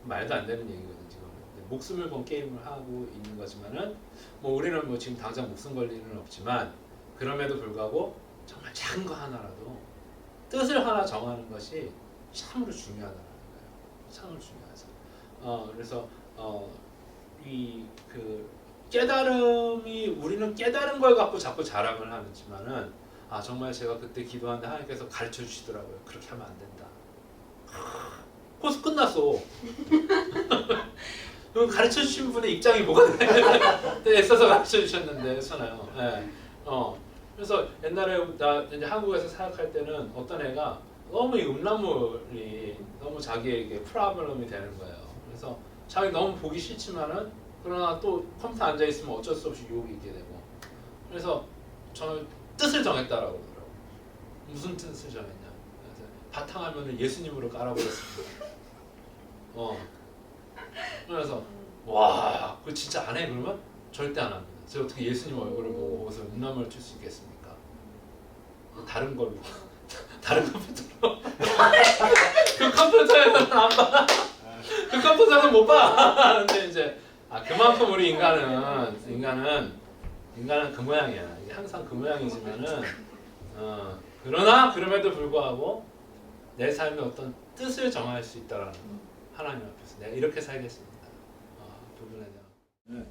말도 안 되는 얘기거든 지금. 목숨을 건 게임을 하고 있는 거지만은 우리는 지금 당장 목숨 걸 일은 없지만 그럼에도 불구하고 정말 작은 거 하나라도 뜻을 하나 정하는 것이 참으로 중요하다는 거예요. 참으로 중요하죠. 그래서 이 깨달음이 우리는 깨달은 걸 갖고 자꾸 자랑을 하지만은 정말 제가 그때 기도하는데 하나님께서 가르쳐 주시더라고요. 그렇게 하면 안 된다. 코스 끝났어. 그럼 가르쳐 주신 분의 입장이 뭐가 돼? 애써서 가르쳐 주셨는데 그렇잖아요. 그래서 옛날에 나 이제 한국에서 사역할 때는 어떤 애가 너무 이 음란물이 너무 자기에게 프로블럼이 되는 거예요. 그래서 자기 너무 보기 싫지만은 그러나 또 컴퓨터 앉아 있으면 어쩔 수 없이 유혹이 있게 되고. 그래서 저는 뜻을 정했다라고 그러더라고요. 무슨 뜻을 정했냐? 바탕화면을 예수님으로 깔아버렸습니다. 그래서 와, 그거 진짜 안 해? 그러면 절대 안 합니다. 제가 어떻게 예수님 얼굴을 보고 거기서 음란물을 칠 수 있겠습니까? 다른 걸로 다른 컴퓨터로 그 컴퓨터에서는 안 봐. 그 컴퓨터는 못 봐. 근데 이제 그만큼 우리 인간은 그 모양이야. 이게 항상 그 모양이지만은 그러나 그럼에도 불구하고 내 삶에 어떤 뜻을 정할 수 있다라는 하나님 앞에서 내가 이렇게 살겠습니다. 부분에 대한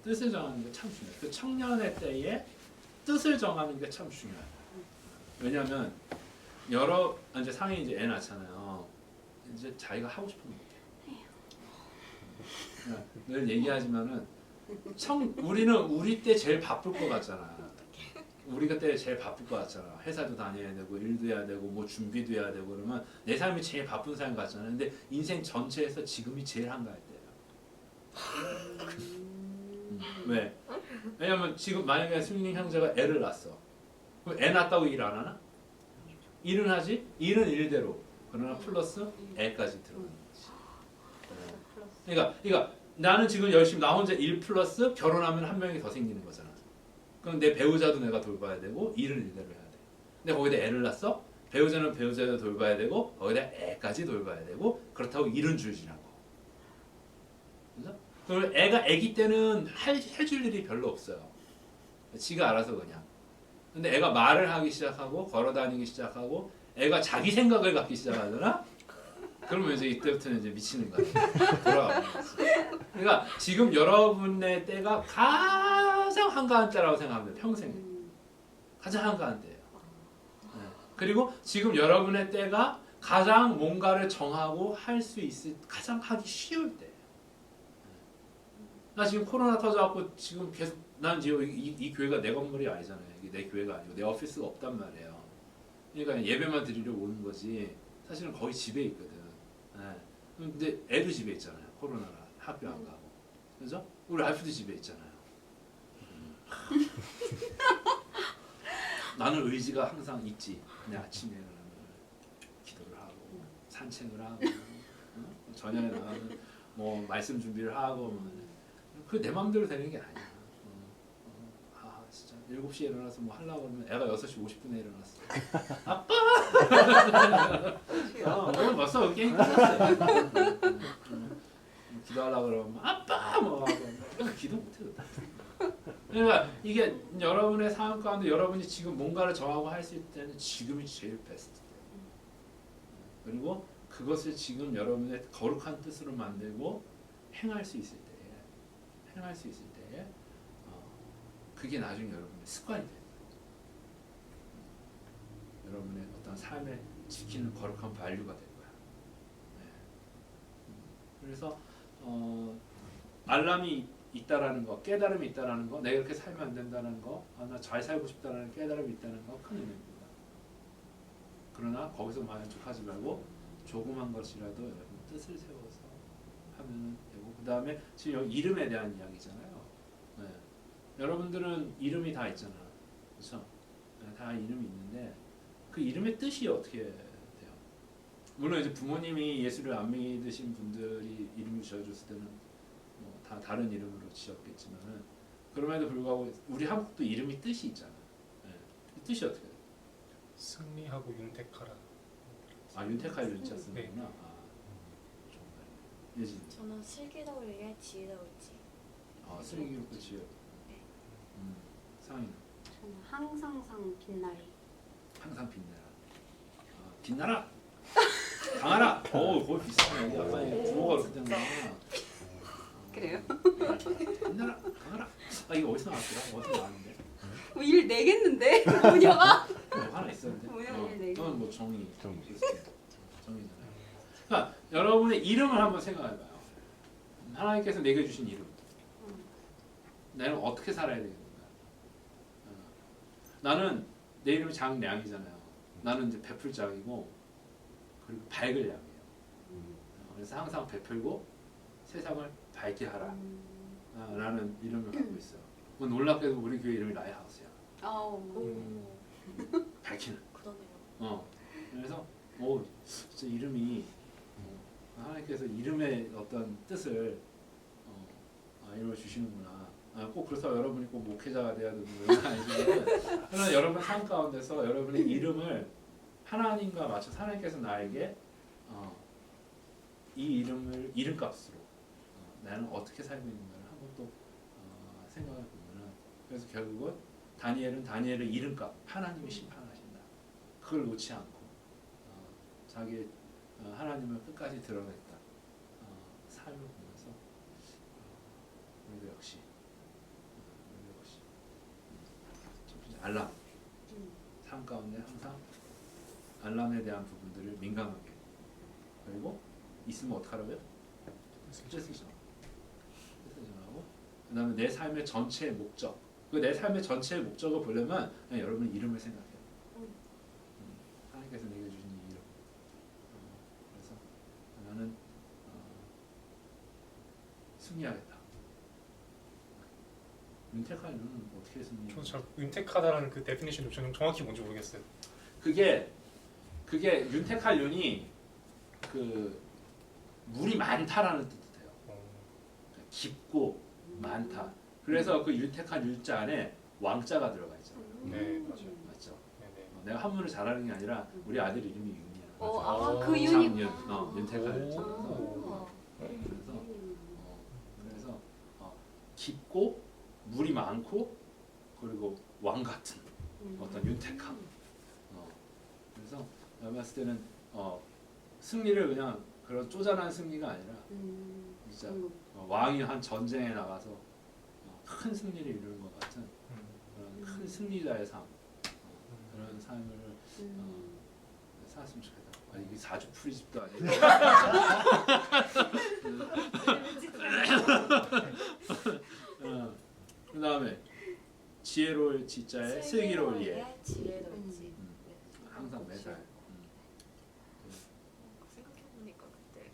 뜻을 정하는 게 참 중요해요. 그 청년의 때에 뜻을 정하는 게 참 중요해요. 왜냐하면 이제 상이 이제 애 낳잖아요. 이제 자기가 하고 싶은 거 못해요. 늘 얘기하지만은 우리는 우리 때 제일 바쁠 것 같잖아. 우리가 때 제일 바쁠 것 같잖아. 회사도 다녀야 되고 일도 해야 되고 뭐 준비도 해야 되고 그러면 내 삶이 제일 바쁜 삶 같잖아. 근데 인생 전체에서 지금이 제일 한가할 때야. 왜? 왜냐면 지금 만약에 승민 형제가 애를 낳았어. 그럼 애 낳았다고 일 안 하나? 일은 하지. 일은 일대로. 그러나 플러스 애까지 들어가는 거지. 그러니까 나는 지금 열심히 나 혼자 일 플러스 결혼하면 한 명이 더 생기는 거잖아. 그럼 내 배우자도 내가 돌봐야 되고 일을 일대로 해야 돼. 근데 거기다 애를 낳았어? 배우자는 배우자도 돌봐야 되고 거기다 애까지 돌봐야 되고 그렇다고 일은 줄지 않고. 그죠? 그럼 애가 애기 때는 해줄 일이 별로 없어요. 지가 알아서 그냥. 근데 애가 말을 하기 시작하고 걸어다니기 시작하고 애가 자기 생각을 갖기 시작하잖아? 그러면 이제 이때부터는 이제 미치는 거야. 돌아가는 거지. 그러니까 지금 여러분의 때가 가장 한가한 때라고 생각합니다. 평생에. 가장 한가한 때예요. 네. 그리고 지금 여러분의 때가 가장 뭔가를 정하고 할 수 있을 가장 하기 쉬울 때예요. 나 지금 코로나 터져갖고 지금 계속 난 지금 이 교회가 내 건물이 아니잖아요. 이게 내 교회가 아니고 내 오피스가 없단 말이에요. 그러니까 예배만 드리러 오는 거지. 사실은 거의 집에 있거든. 네. 근데 애도 집에 있잖아요. 코로나라 학교 안 가고. 그죠? 우리 알프도 집에 있잖아요. 나는 의지가 항상 있지. 그냥 아침에 일어나면 기도를 하고 산책을 하고 저녁에 나가면 뭐 말씀 준비를 하고 그 내 마음대로 되는 게 아니야. 7시에 일어나서 뭐 하려고 그러면 애가 6시 50분에 일어났어. 오늘 벌써 게임 끝났어요. 기도하려고 그러면 아빠 뭐 하고 기도 못해. 그러니까 이게 여러분의 삶 가운데 여러분이 지금 뭔가를 정하고 할 수 있을 때는 지금이 제일 베스트. 그리고 그것을 지금 여러분의 거룩한 뜻으로 만들고 행할 수 있을 때에 그게 나중에 여러분의 습관이 돼요. 여러분의 어떤 삶에 지키는 거룩한 밸류가 될 거야. 네. 그래서 알람이 있다라는 거, 깨달음이 있다라는 거, 내가 이렇게 살면 안 된다는 거, 나 잘 살고 싶다라는 깨달음이 있다는 거 큰 의미입니다. 그러나 거기서 만족하지 말고 조그만 것이라도 여러분 뜻을 세워서 하면 되고, 그 다음에 지금 여기 이름에 대한 이야기잖아요. 네. 여러분들은 이름이 다 있잖아, 그렇죠? 네, 다 이름이 있는데 그 이름의 뜻이 어떻게 돼요? 물론 이제 부모님이 예수를 안 믿으신 분들이 이름을 지어줬을 때는 뭐 다 다른 이름으로 지었겠지만은 그럼에도 불구하고 우리 한국도 이름이 뜻이 있잖아. 네. 그 뜻이 어떻게 돼요? 승리하고 윤택하라. 아 윤택할 윤자 쓰는구나. 네. 아, 정말. 예진. 저는 슬기로울에 지혜로울지. 아 슬기로 끝이요. 네. 상인. 저는 항상상 빛나리. 항상 빛나라. 아, 빛나라. 강하라. 거의 비슷하네. 약간 부모가 그렇게 된 거야. 그래요? 빛나라. 강하라. 아 이거 어디서 나왔더라? 어디서 나왔는데? 뭐 일 내겠는데 모녀가? 하나 있었는데. 뭐야, 일 내기. 너는 뭐 정의잖아요. 그러니까 여러분의 이름을 한번 생각해봐요. 하나님께서 내게 주신 이름. 나는 어떻게 살아야 되겠는가? 나는 내 이름이 장량이잖아요. 나는 이제 베풀 장이고 그리고 밝을 양이에요. 그래서 항상 베풀고 세상을 밝게 하라. 라는 이름을 갖고 있어요. 뭐 놀랍게도 우리 교회 이름이 라이하우스야. 밝히는. 그러네요. 그래서 진짜 이름이 하나님께서 이름의 어떤 뜻을 이루어 주시는구나. 꼭 그래서 여러분이 꼭 목회자가 돼야 되는 건 아니지만 그러나 여러분 삶 가운데서 여러분의 이름을 하나님과 맞춰 하나님께서 나에게 이 이름을 이름값으로 나는 어떻게 살고 있는가를 한번 또 생각해 보면은 그래서 결국은 다니엘은 다니엘의 이름값 하나님이 심판하신다. 그걸 놓지 않고 자기 하나님을 끝까지 드러냈다. 삶을 보면서 우리도 역시 알람 삶 가운데 항상 알람에 대한 부분들을 민감하게 그리고 있으면 어떡하라고요? 뜻을 정하고 그 다음에 내 삶의 전체의 목적 그 내 삶의 전체의 목적을 보려면 그냥 여러분 이름을 생각해요. 하나님께서 내게 주신 이 이름 그래서 나는 승리하겠다. 윤택하려는 어떻게 승리? 저도 잘 윤택하다라는 그 데피니션이 저는 정확히 뭔지 모르겠어요. 그게 윤택할 윤이 그 물이 많다라는 뜻이 돼요. 깊고 많다. 그래서 그 윤택한 윤자 안에 왕자가 들어가 있잖아요. 네 맞아요. 맞죠? 네네. 내가 한문을 잘하는 게 아니라 우리 아들 이름이 윤이야. 그 윤이. 장윤, 윤택할 윤자. 오. 그래서 깊고 물이 많고 그리고 왕 같은 어떤 윤택함. 그래서 내가 봤을 때는 승리를 그냥 그런 쪼잔한 승리가 아니라 진짜 왕이 한 전쟁에 나가서 큰 승리를 이루는 것 같은 그런 큰 승리자의 삶 그런 삶을 살았으면 좋겠다. 이게 사주 프리집도 아니고 그 다음에 지혜로울 지자에 슬기로울 예. 지혜로울지. 항상 매살. 생각해보니까 그때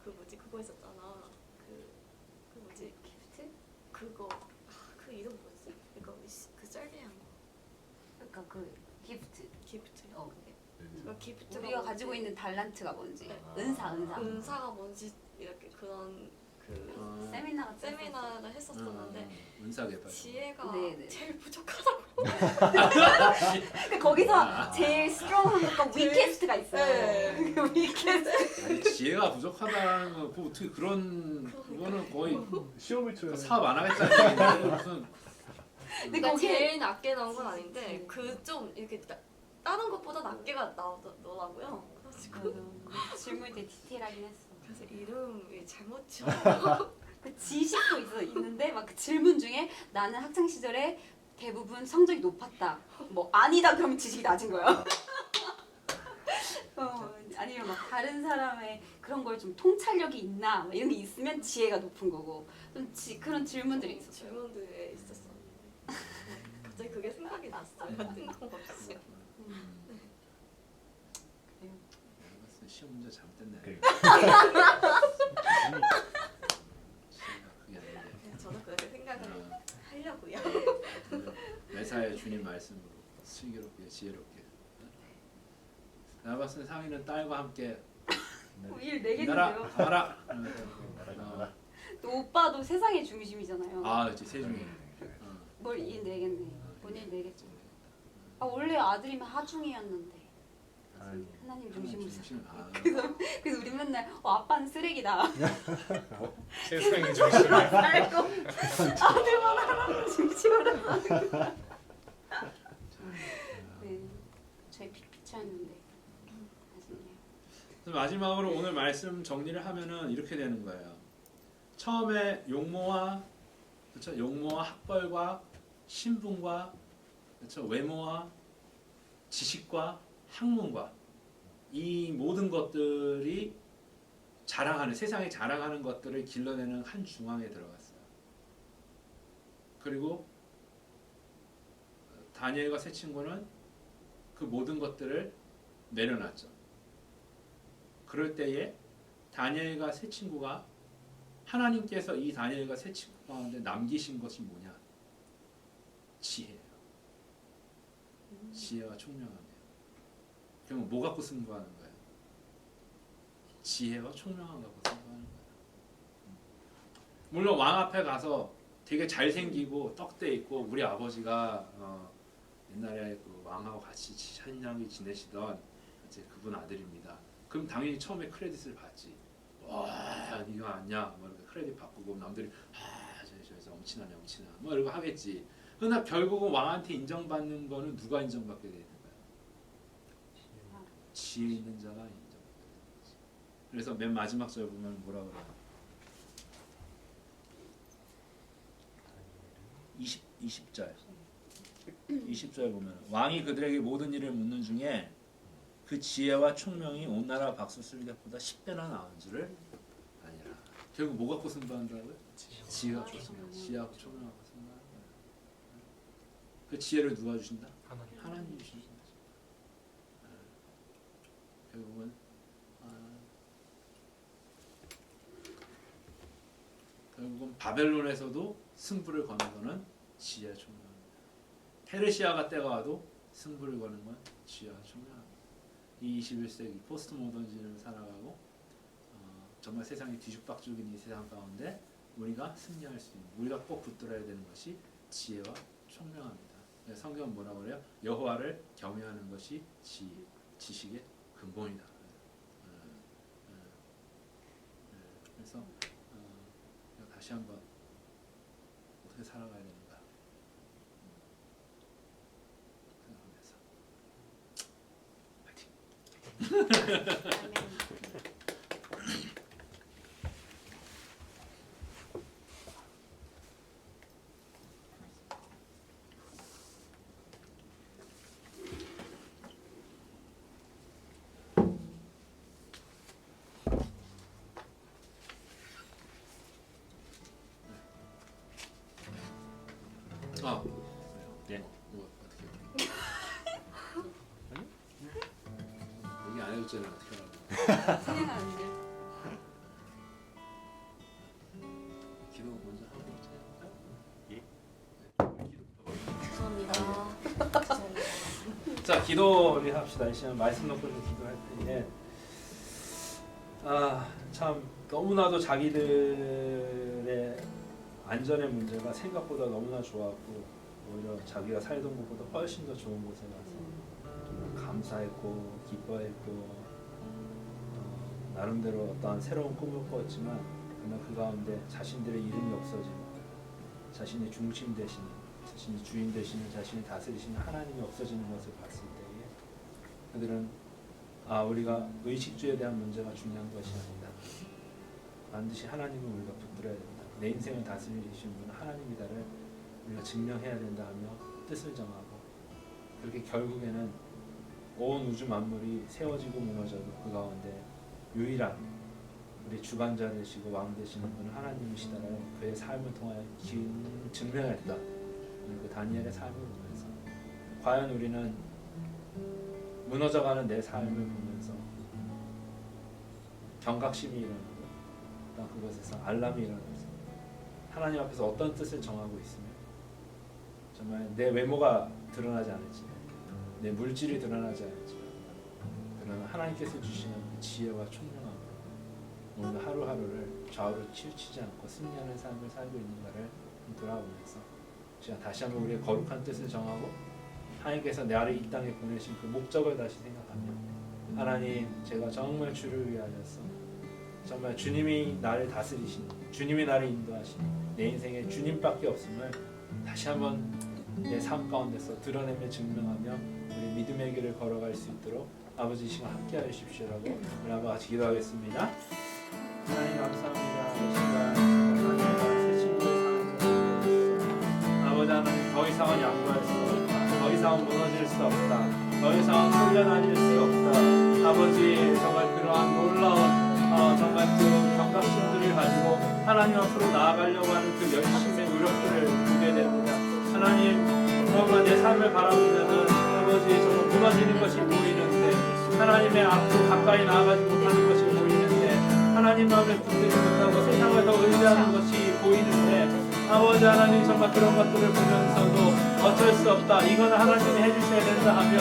그 뭐지 그거 있었잖아. 그 뭐지 기프트? 그거 그 이름 뭐지? 그 썰리한 거. 그러니까 그 기프트. 기프트. 그게. 그 기프트. 우리가 가지고 있는 달란트가 뭔지. 네. 은사. 은사가 뭔지 이렇게 그런 그 세미나 세미나를 했었었는데 은사 개발. 지혜가 네네. 제일 부족하다고. 거기서 제일 스트롱한 약간 위캐스트가 있어요. 네. 그 위캐스트. 아니 지혜가 부족하다는 거 그 어떻게 그런 그거는 거의 시험을 쳐요. 사업 안 하겠다는 얘기인데 무슨 그러니까 거기에- 제일 낮게 나온 건 아닌데 그 좀 이렇게 다른 것보다 낮게가 나오더라고요. 그래가지고 질문이 되게 디테일하긴 했어. 그래서 이름이 잘못 지었어. 그 지식도 있는데 막 그 질문 중에 나는 학창 시절에 대부분 성적이 높았다. 뭐 아니다 그러면 지식이 낮은 거야. 아니면 막 다른 사람의 그런 걸 좀 통찰력이 있나 막 이런 게 있으면 지혜가 높은 거고 좀 그런 질문들이 있었어요. 질문들에 있었어. 갑자기 그게 생각이 났어요. 뜬금없이. 시험 문제 잘못됐네. 그래. 그게 아닌데. 저는 그렇게 생각을 어, 하려고요. 매사에 주님 말씀으로 슬기롭게 지혜롭게. 내가 봤을 때 상희는 딸과 함께 일 나라 내겠는데요. 가라. 또 오빠도 세상의 중심이잖아요. 아, 이제 세중에. 뭘 일 내겠네. 본인 내겠죠. 아 원래 아들이면 하중이었는데 하나님 중심으로 살. 그래서 우리 맨날 아빠는 쓰레기다. 세상의 중심에 살고 아들만 하나님 중심으로 사는. 네, 저희 픽피처였는데 아쉽네요. 그래서 마지막으로 오늘 말씀 정리를 하면은 이렇게 되는 거예요. 처음에 용모와 그렇죠? 용모와 학벌과 신분과 그렇죠? 외모와 지식과 학문과 이 모든 것들이 자랑하는 세상에 자랑하는 것들을 길러내는 한 중앙에 들어갔어요. 그리고 다니엘과 세 친구는 그 모든 것들을 내려놨죠. 그럴 때에 다니엘과 세 친구가 하나님께서 이 다니엘과 세 친구 가운데 남기신 것이 뭐냐? 지혜예요. 지혜와 총명함이에요. 그럼 뭐 갖고 승부하는 거예요? 지혜와 총명함 갖고 승부하는 거예요. 물론 왕 앞에 가서 되게 잘생기고 떡대 있고 우리 아버지가 옛날에 그 왕하고 같이 친하게 지내시던 이제 그분 아들입니다. 그럼 당연히 처음에 크레딧을 받지. 와 네가 아냐? 뭐 이렇게 크레딧 바꾸고 남들이 저 엄친아네 엄친아 뭐 이러고 하겠지. 그러나 결국은 왕한테 인정받는 거는 누가 인정받게 되는 거야? 지혜 있는 자가 인정받게 되는 거지. 그래서 맨 마지막 절 보면 뭐라 그래요? 20절 20절 보면 왕이 그들에게 모든 일을 묻는 중에 그 지혜와 총명이 온 나라 박수 쓸때보다 10배나 나은 줄을 아니라. 결국 뭐 갖고 승부한다고요? 지혜가 좋습니다. 지혜하고 총명하고 승부하는 거예요. 그 지혜를 누가 주신다? 하나님이 주신다. 결국은 바벨론에서도 승부를 거는 거는 지혜와 총명입니다. 페르시아가 때가 와도 승부를 거는 건 지혜와 총명입니다. 이 21세기 포스트 모던즘을 살아가고 정말 세상이 뒤죽박죽인 이 세상 가운데 우리가 승리할 수 있는, 우리가 꼭 붙들어야 되는 것이 지혜와 총명합니다. 성경은 뭐라고 그래요? 여호와를 경외하는 것이 지식의 근본이다. 그래서 다시 한번 어떻게 살아가야 되는가 생각하면서 파이팅! 네. 뭐 어떻게? 얘기 안 해줬잖아요. 어떻게 하라고? 생각하는데 기도 먼저 하고 있잖아요. 예. 죄송합니다. 죄송합니다. 자, 기도 우리 합시다. 이 시간 말씀 놓고 좀 기도할 때에 참 너무나도 자기들의 안전의 문제가 생각보다 너무나 좋았고 오히려 자기가 살던 곳보다 훨씬 더 좋은 곳에 가서 정말 감사했고 기뻐했고 나름대로 어떠한 새로운 꿈을 꿨지만 그러나 그 가운데 자신들의 이름이 없어지고 자신의 중심 되시는 자신이 주인 되시는 자신이 다스리시는 하나님이 없어지는 것을 봤을 때에 그들은 우리가 의식주에 대한 문제가 중요한 것이 아니다. 반드시 하나님을 우리가 붙들어야 된다. 내 인생을 다스리시는 분은 하나님이다를 우리가 증명해야 된다 하며 뜻을 정하고 그렇게 결국에는 온 우주 만물이 세워지고 무너져도 그 가운데 유일한 우리 주관자 되시고 왕 되시는 분은 하나님이시다라는 그의 삶을 통하여 증명했다. 그 다니엘의 삶을 보면서 과연 우리는 무너져가는 내 삶을 보면서 경각심이 일어나고 그것에서 알람이 일어나서 하나님 앞에서 어떤 뜻을 정하고 있으며 정말 내 외모가 드러나지 않을지 내 물질이 드러나지 않을지 그러나 하나님께서 주시는 그 지혜와 총명함으로 오늘 하루하루를 좌우로 치우치지 않고 승리하는 삶을 살고 있는가를 돌아보면서 제가 다시 한번 우리의 거룩한 뜻을 정하고 하나님께서 나를 이 땅에 보내신 그 목적을 다시 생각하며 하나님 제가 정말 주를 위하여서 정말 주님이 나를 다스리시니 주님이 나를 인도하시니 내 인생에 주님밖에 없음을 다시 한번 내 삶 가운데서 드러내며 증명하며 우리 믿음의 길을 걸어갈 수 있도록 아버지 이 시간 함께 하십시오라고 우리 한번 같이 기도하겠습니다. 하나님 감사합니다. 이 시간 하나님과 새 친구의 삶을 아버지 하나님 더 이상은 양보할 수 없다. 더 이상은 무너질 수 없다. 더 이상은 끌려다닐 수 없다. 아버지 정말 그러한 놀라운 정말 그 경각심들을 가지고 하나님 앞으로 나아가려고 하는 그 열심의 노력들을 보게 됩니다. 하나님 정말 내 삶을 바라보면은 아버지 정말 무너지는 것이 보이는데 하나님의 앞으로 가까이 나아가지 못하는 것이 보이는데 하나님 마음에 붙들지 못하고 세상을 더 의지하는 것이 보이는데 아버지 하나님 정말 그런 것들을 보면서도 어쩔 수 없다. 이거는 하나님이 해주셔야 된다 하며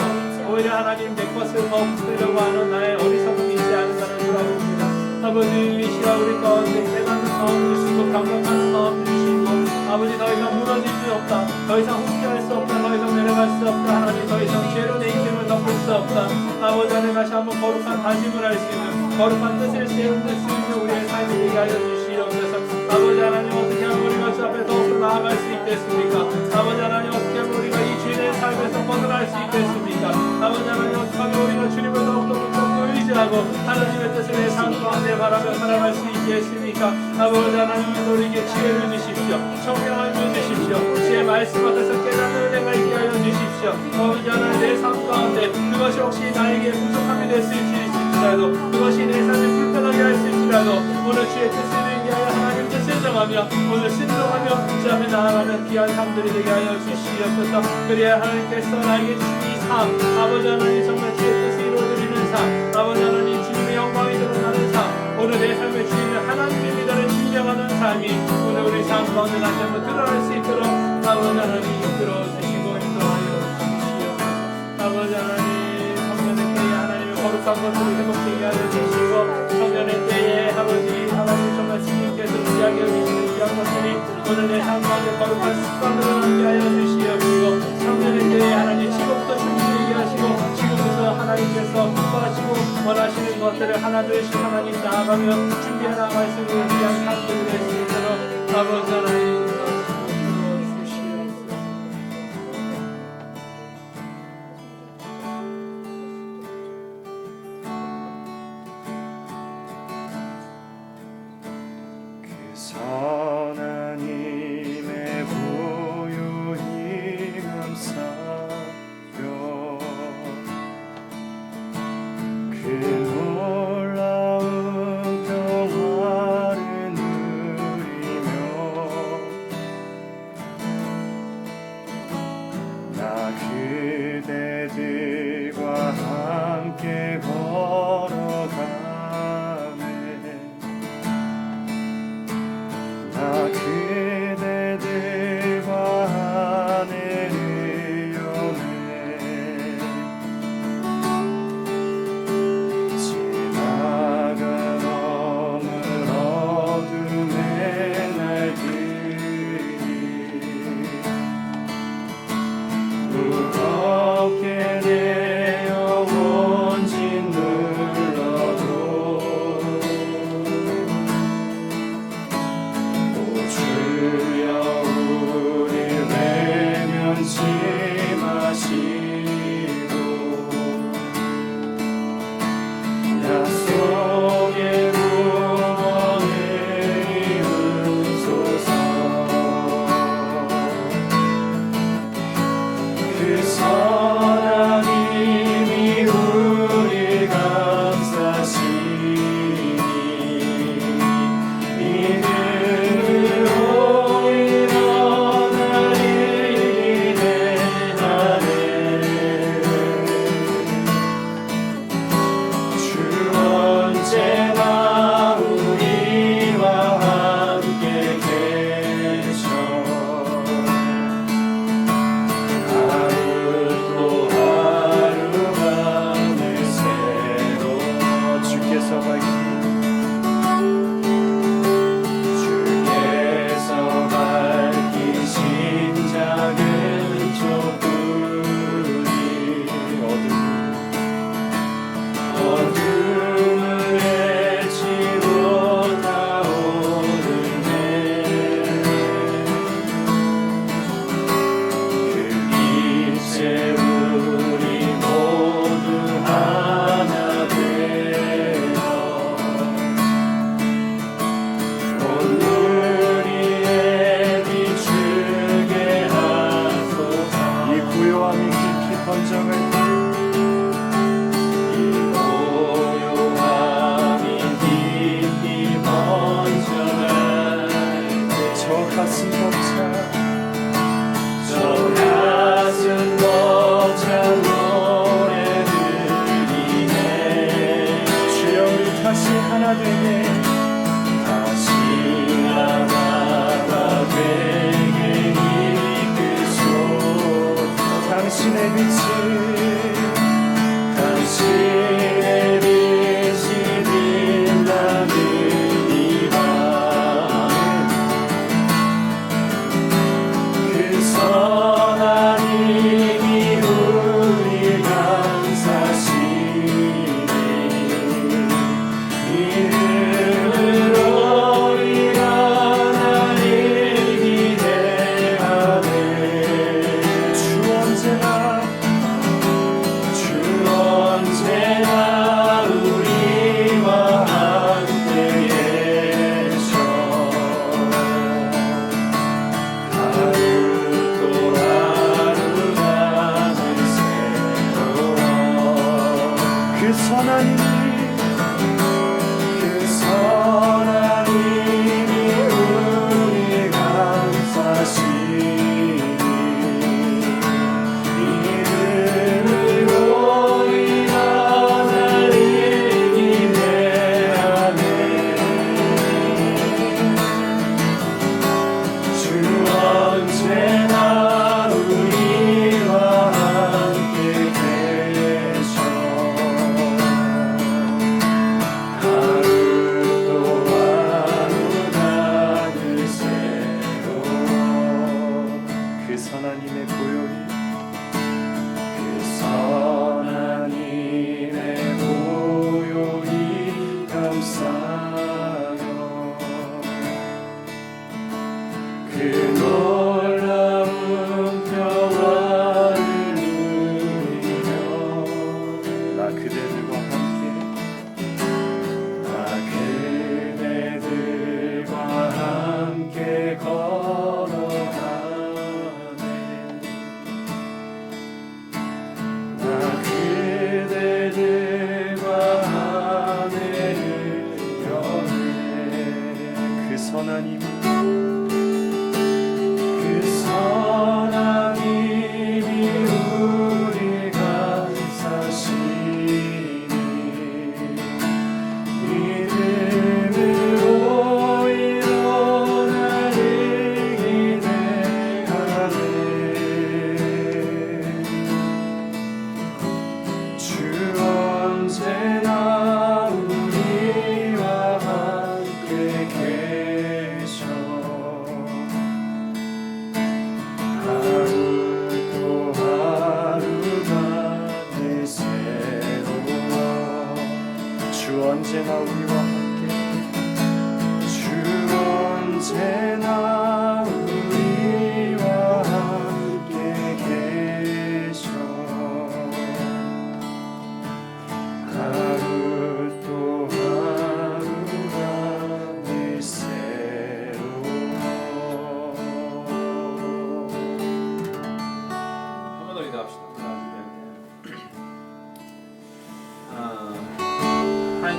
오히려 하나님 내 것을 더 붙들려고 하는 나의 어리석음이 있지 않은가를 돌아봅니다. 아버지 이 시간 우리 가운데 깨닫는 마음을 주시고 강력한 마음을 주시고 아버지 더 이상 무너질 수 없다. 더 이상 후퇴할 수 없다. 더 이상 내려갈 수 없다. 하나님 더 이상 죄로 내 인생을 덮을 수 없다. 아버지 하나님 다시 한번 거룩한 다짐을 할 수 있는 거룩한 뜻을 세우는 수 있는 우리의 삶이 되게 하여 주시옵소서. 아버지 하나님 어떻게 하면 우리가 주 앞에 더욱더 나아갈 수 있겠습니까? 아버지 하나님 어떻게 하면 우리가 이 주인의 삶에서 벗어날 수 있겠습니까? 아버지 하나님 어떻게 하면 우리가 주님을 더욱더 붙잡고 의지하고 하나님의 뜻을 내 삶 가운데 바라며 살아갈 수 있겠습니까? 아버지 하나님 우리에게 지혜를 주십시오. 청명함을 주십시오. 주의 말씀 앞에서 깨닫는 은혜가 있게 하여 주십시오. 아버지 하나님 내 삶 가운데 그것이 혹시 나에게 부족함이 될 수 있을지라도 그것이 내 삶을 불편하게 할 수 있을지라도 오늘 주의 뜻을 이루게 하여 하나님 뜻을 정하며 오늘 순종하며 주 앞에 나아가는 귀한 삶들이 되게 하여 주시옵소서. 그래야 하나님께서 나에게 주신 이 삶 아버지 하나님 정말 주의 뜻을 이루어드리는 삶 아버지 하나님 주님의 영광이 드러나는 삶 오늘 내 삶의 주인은 하나님입니다를 증명하는 삶이 오늘 우리 삶 가운데 다시 한번 드러날 수 있도록 아버지 하나님 이끌어 주시고 인도하여 주시옵소서. 아버지 하나님 성년의 때에 하나님의 거룩한 것들을 회복되게 하여 주시고 성년의 때에 아버지 하나님 정말 주님께서 귀하게 여기시는 귀한 것들이 오늘 내 삶 가운데 거룩한 습관으로 남게 하여 주시옵시고 성년의 때에 하나님 지금부터 준비되게 하시고 지금부터 하나님께서 기뻐하시고 원하시는 것들을 하나둘씩 하나님 나아가며 준비해 나갈 수 있는 귀한 삶들이 될 수 있도록 아버지 하나님 선한 힘의 보유히 감사여 그 놀라운 평화를 누리며 어떻게 내 영혼 짓눌러도 오 주여 우릴 외면치 마시고 약속의 구원을 이루소서. 그 선하님이 우릴 감싸시니 이름으로 일어나리 기대하네. 주 언제나 우리와 함께 계셔. 하루 또 하루가 늘 새로 주께서 밝히신 작은 촛불이 어둠을 헤치고 타오르네. 그 빛에 우리 모두 하나 되어 온누리에 비추게 하소서. 이 고요함이 깊이 번져갈 이 고요함이 깊이 번져갈 저 가슴 벅차 저 가슴 벅찬 노래 들리네. 주여 우리 다시 하나 되게 다시 하나가 되게 이끄소서. 당신의 빛이 빛나는 이 밤 그 선하님이 우릴 감싸시니 이름으로 일어나리 기대하네. 주 언제나 우리와 함께 계셔. 하루 또 하루가 늘 새로워. 그 선하님이 우릴 감싸시니 이름으로 일어나리 기대하네. 주 언제나 우리와 함께 계셔. 하루 또 하루가 늘 새로워. 그 선하님의 고요히 그 선하님의 고요히 감싸요. 그 놀라운 평화를 누리며 나 그대들과 함께 걸어가네.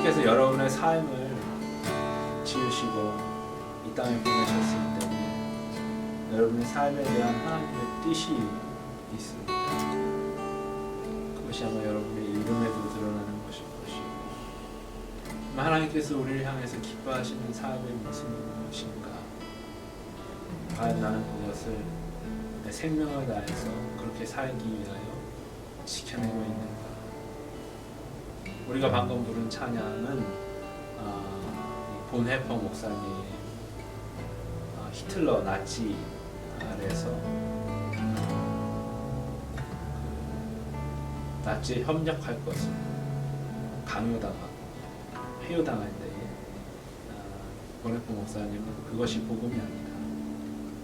하나님께서 여러분의 삶을 지으시고 이 땅에 보내셨을 때 여러분의 삶에 대한 하나님의 뜻이 있습니다. 그것이 아마 여러분의 이름에도 드러나는 것일 것이고, 하나님께서 우리를 향해서 기뻐하시는 삶의 모습이 무엇인가? 과연 나는 그것을 내 생명을 다해서 그렇게 살기 위하여 지켜내고 있는가? 우리가 방금 부른 찬양은 본해퍼 목사님 히틀러 나치 아래서 나치에 협력할 것을 강요당하고 회유당할 때에 본해퍼 목사님은 그것이 복음이 아니다,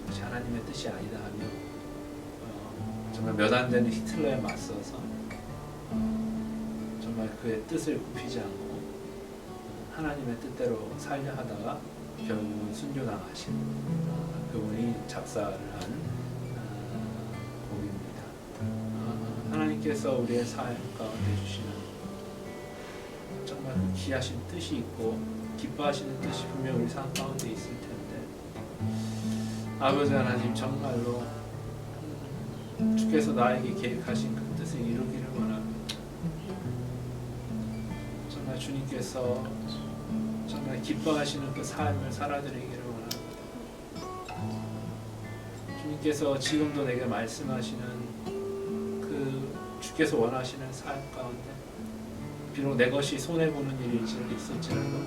그것이 하나님의 뜻이 아니다 하며 정말 몇 안 되는 히틀러에 맞서서 정말 그의 뜻을 굽히지 않고 하나님의 뜻대로 살려 하다가 결국은 순교당하신 그분이 작사를 한 곡입니다. 하나님께서 우리의 삶 가운데 주시는 정말 그 귀하신 뜻이 있고 기뻐하시는 뜻이 분명 우리 삶 가운데 있을 텐데, 아버지 하나님 정말로 주께서 나에게 계획하신 그 뜻을 이루기를 원합니다. 정말 주님께서 정말 기뻐하시는 그 삶을 살아드리기를 원합니다. 주님께서 지금도 내게 말씀하시는 그 주께서 원하시는 삶 가운데 비록 내 것이 손해보는 일이 있을지라도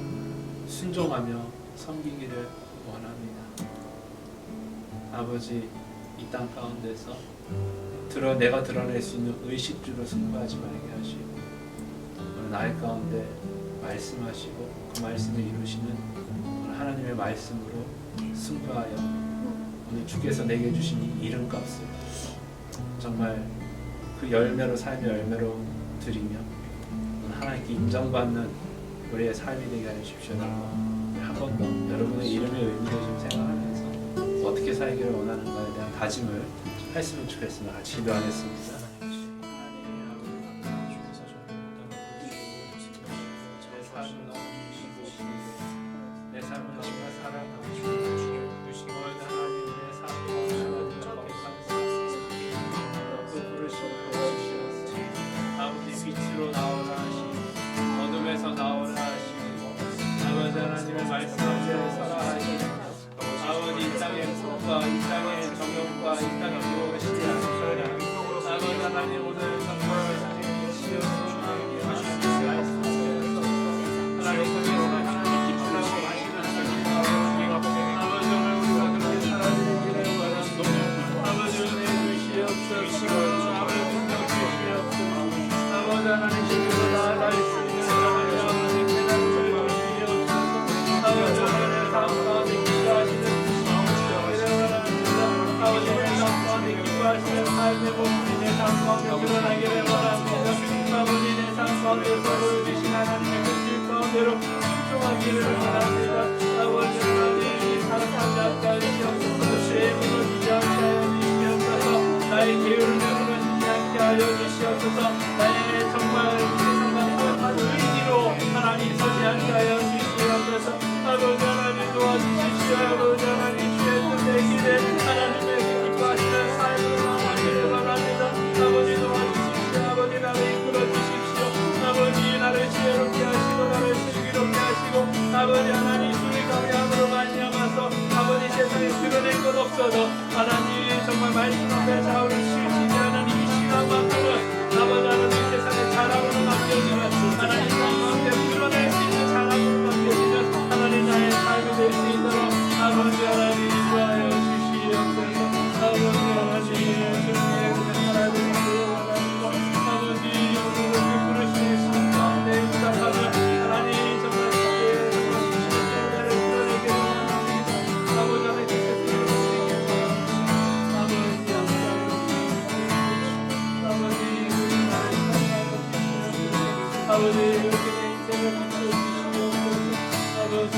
순종하며 섬기기를 원합니다. 아버지, 이 땅 가운데서 내가 드러낼 수 있는 의식주로 승부하지 말게 하시고 오늘 나의 가운데 말씀하시고 그 말씀을 이루시는 오늘 하나님의 말씀으로 승부하여 오늘 주께서 내게 주신 이 이름값을 정말 그 열매로 삶의 열매로 드리며 오늘 하나님께 인정받는 우리의 삶이 되게 하여 주십시오라고 한 번 더 여러분의 이름의 의미를 좀 생각하면서 어떻게 살기를 원하는가에 대한 다짐을 했으면 좋겠습니다. 같이 기도하겠습니다. 내 삶을 정말 사랑하고 아버지 빛으로 나오라 하시고 어둠에서 나오라 하시고 아버지 하나님의 말씀대로 살아 하시고 아버지 이 땅의 속과 이 땅의 정욕과 이 땅의 무엇이 아니라 아버지 하나님 오늘 정말 시험을 하나님께서 하나님 기쁘라고 하시는 아버지 오늘 우리가 그렇게 살아주기를 원합니다. 아버지 은혜 주시옵소서. 아버지 능력 주시옵소서. 아버지 하나님 집으로 나아갈 수 있는 사랑을 아버지 깨닫게 주시옵소서. 아버지 오늘 삶 가운데 기도하시는 아버지 내 삶 가운데 기뻐하시는 삶의 모습이 내 삶 가운데 드러나기를 원합니다. 아버지 내 삶 가운데서 보여주신 하나님의 그 길 가운데로 순종하기를 원합니다. 아버지 하나님 사랑하지 않게 하시옵소서. 죄에 무너지지 않게 하여 주시옵소서. 나의 게으름에 무너지지 않게 하여 주시옵소서. 나의 정말 세상과 타협한 의지로 하나님 서지 않게 하여 주시옵소서. 아버지 하나님 도와주십시오. 아버지 하나님 주의 뜻의 길에 하나님의 기뻐하시는 삶을 나가기를 원합니다. 아버지 도와주십시오. 아버지 나를 이끌어 주십시오. 아버지 나를 지혜롭게 하시고 나를 슬기롭게 하시고 아버지 하나님 주의 강량으로 말미암아서 아버지 세상에 드러낼 것 없어도 하나님 정말 말씀 앞에 좌우를 치우치지 않은 이 시간만큼은 아버지 하나님 세상에 자랑으로 남겨지는 하나님 가운데 드러낼 수 있는 자랑으로 남겨지는 하나님 나의 삶이 될 수 있도록 아버지 하나님 인도하여 주시옵소서. 아버지 하나님 주님의 그냥 살아드리기를 원합니다. 아버지 오늘도 그 부르시는 시간 가운데 입장하는 하나님 정말 주의 정말 주시는 은혜를 드러내기를 원합니다. 아버지 하나님 주께서 이루시기를 원합니다. 아버지 아버지 우리 나를 사랑하고 주시옵소서. 아버지 이렇게 내 인생을 비춰주시옵소서. 아버지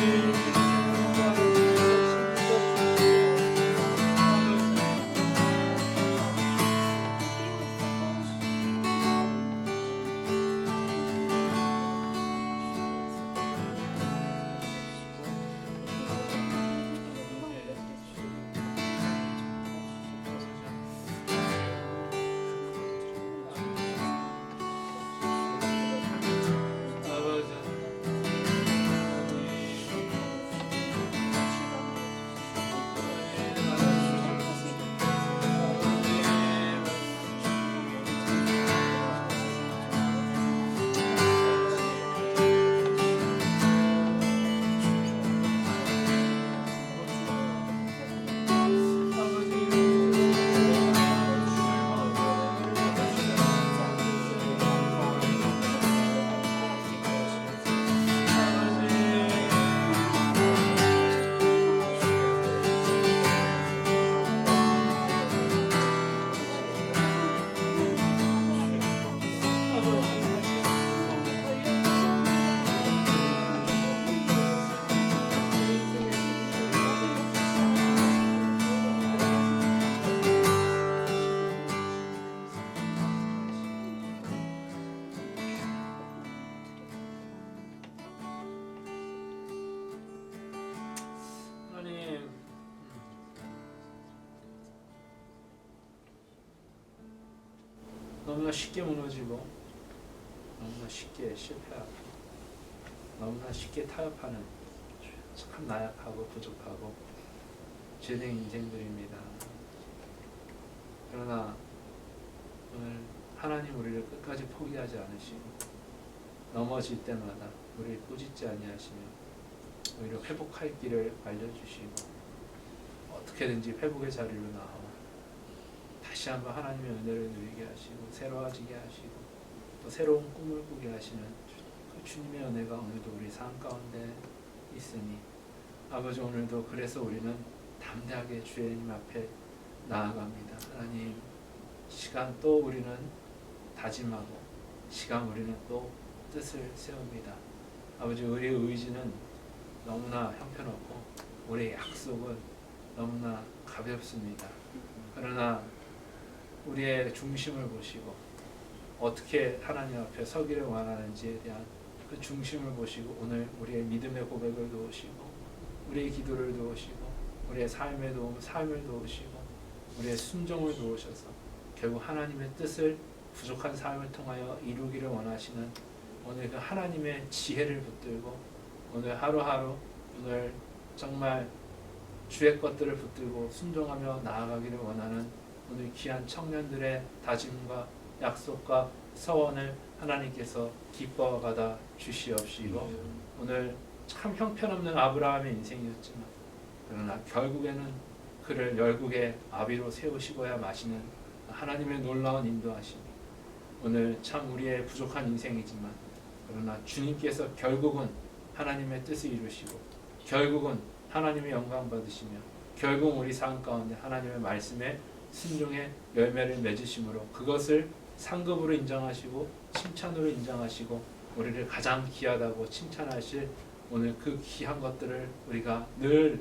너무나 쉽게 무너지고 너무나 쉽게 실패하고 너무나 쉽게 타협하는 참 나약하고 부족하고 죄된 인생들입니다. 그러나 오늘 하나님 우리를 끝까지 포기하지 않으시고 넘어질 때마다 우리를 꾸짖지 아니하시며 오히려 회복할 길을 알려주시고 어떻게든지 회복의 자리로 나와 다시 한번 하나님의 은혜를 누리게 하시고 새로워지게 하시고 또 새로운 꿈을 꾸게 하시는 그 주님의 은혜가 오늘도 우리 삶 가운데 있으니 아버지 오늘도 그래서 우리는 담대하게 주님 앞에 나아갑니다. 하나님 시간 또 우리는 다짐하고 시간 우리는 또 뜻을 세웁니다. 아버지 우리의 의지는 너무나 형편없고 우리의 약속은 너무나 가볍습니다. 그러나 우리의 중심을 보시고 어떻게 하나님 앞에 서기를 원하는지에 대한 그 중심을 보시고 오늘 우리의 믿음의 고백을 도우시고 우리의 기도를 도우시고 우리의 삶을 도우시고 우리의 순종을 도우셔서 결국 하나님의 뜻을 부족한 삶을 통하여 이루기를 원하시는 오늘 그 하나님의 지혜를 붙들고 오늘 하루하루 오늘 정말 주의 것들을 붙들고 순종하며 나아가기를 원하는 오늘 귀한 청년들의 다짐과 약속과 서원을 하나님께서 기뻐 받아 주시옵시고 오늘 참 형편없는 아브라함의 인생이었지만 그러나 결국에는 그를 열국의 아비로 세우시고야 마시는 하나님의 놀라운 인도하심이 오늘 참 우리의 부족한 인생이지만 그러나 주님께서 결국은 하나님의 뜻을 이루시고 결국은 하나님의 영광 받으시며 결국 우리 삶 가운데 하나님의 말씀에 순종의 열매를 맺으심으로 그것을 상급으로 인정하시고 칭찬으로 인정하시고 우리를 가장 귀하다고 칭찬하실 오늘 그 귀한 것들을 우리가 늘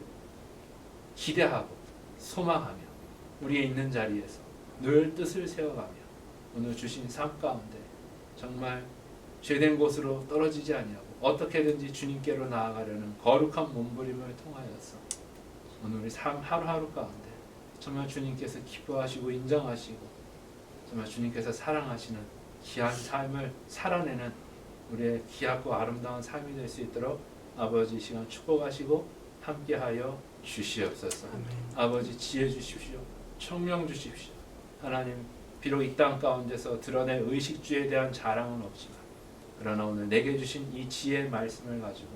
기대하고 소망하며 우리의 있는 자리에서 늘 뜻을 세워가며 오늘 주신 삶 가운데 정말 죄된 곳으로 떨어지지 아니하고 어떻게든지 주님께로 나아가려는 거룩한 몸부림을 통하여서 오늘 우리 삶 하루하루 가운데 정말 주님께서 기뻐하시고 인정하시고 정말 주님께서 사랑하시는 귀한 삶을 살아내는 우리의 귀하고 아름다운 삶이 될 수 있도록 아버지 이 시간 축복하시고 함께하여 주시옵소서. 아버지 지혜 주십시오. 청명 주십시오. 하나님 비록 이 땅 가운데서 드러낸 의식주에 대한 자랑은 없지만 그러나 오늘 내게 주신 이 지혜의 말씀을 가지고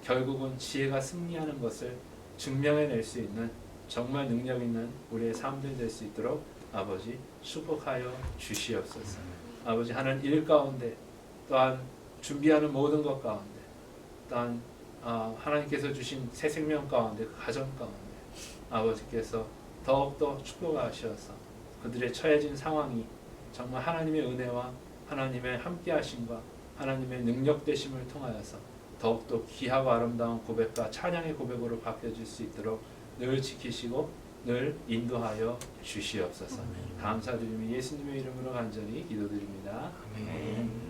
결국은 지혜가 승리하는 것을 증명해낼 수 있는 정말 능력 있는 우리의 삶들 될 수 있도록 아버지 축복하여 주시옵소서. 아버지 하는 일 가운데 또한 준비하는 모든 것 가운데 또한 하나님께서 주신 새 생명 가운데 그 가정 가운데 아버지께서 더욱더 축복하셔서 그들의 처해진 상황이 정말 하나님의 은혜와 하나님의 함께하심과 하나님의 능력 되심을 통하여서 더욱더 귀하고 아름다운 고백과 찬양의 고백으로 바뀌어질 수 있도록 늘 지키시고 늘 인도하여 주시옵소서. 감사드리며 예수님의 이름으로 간절히 기도드립니다. 아멘.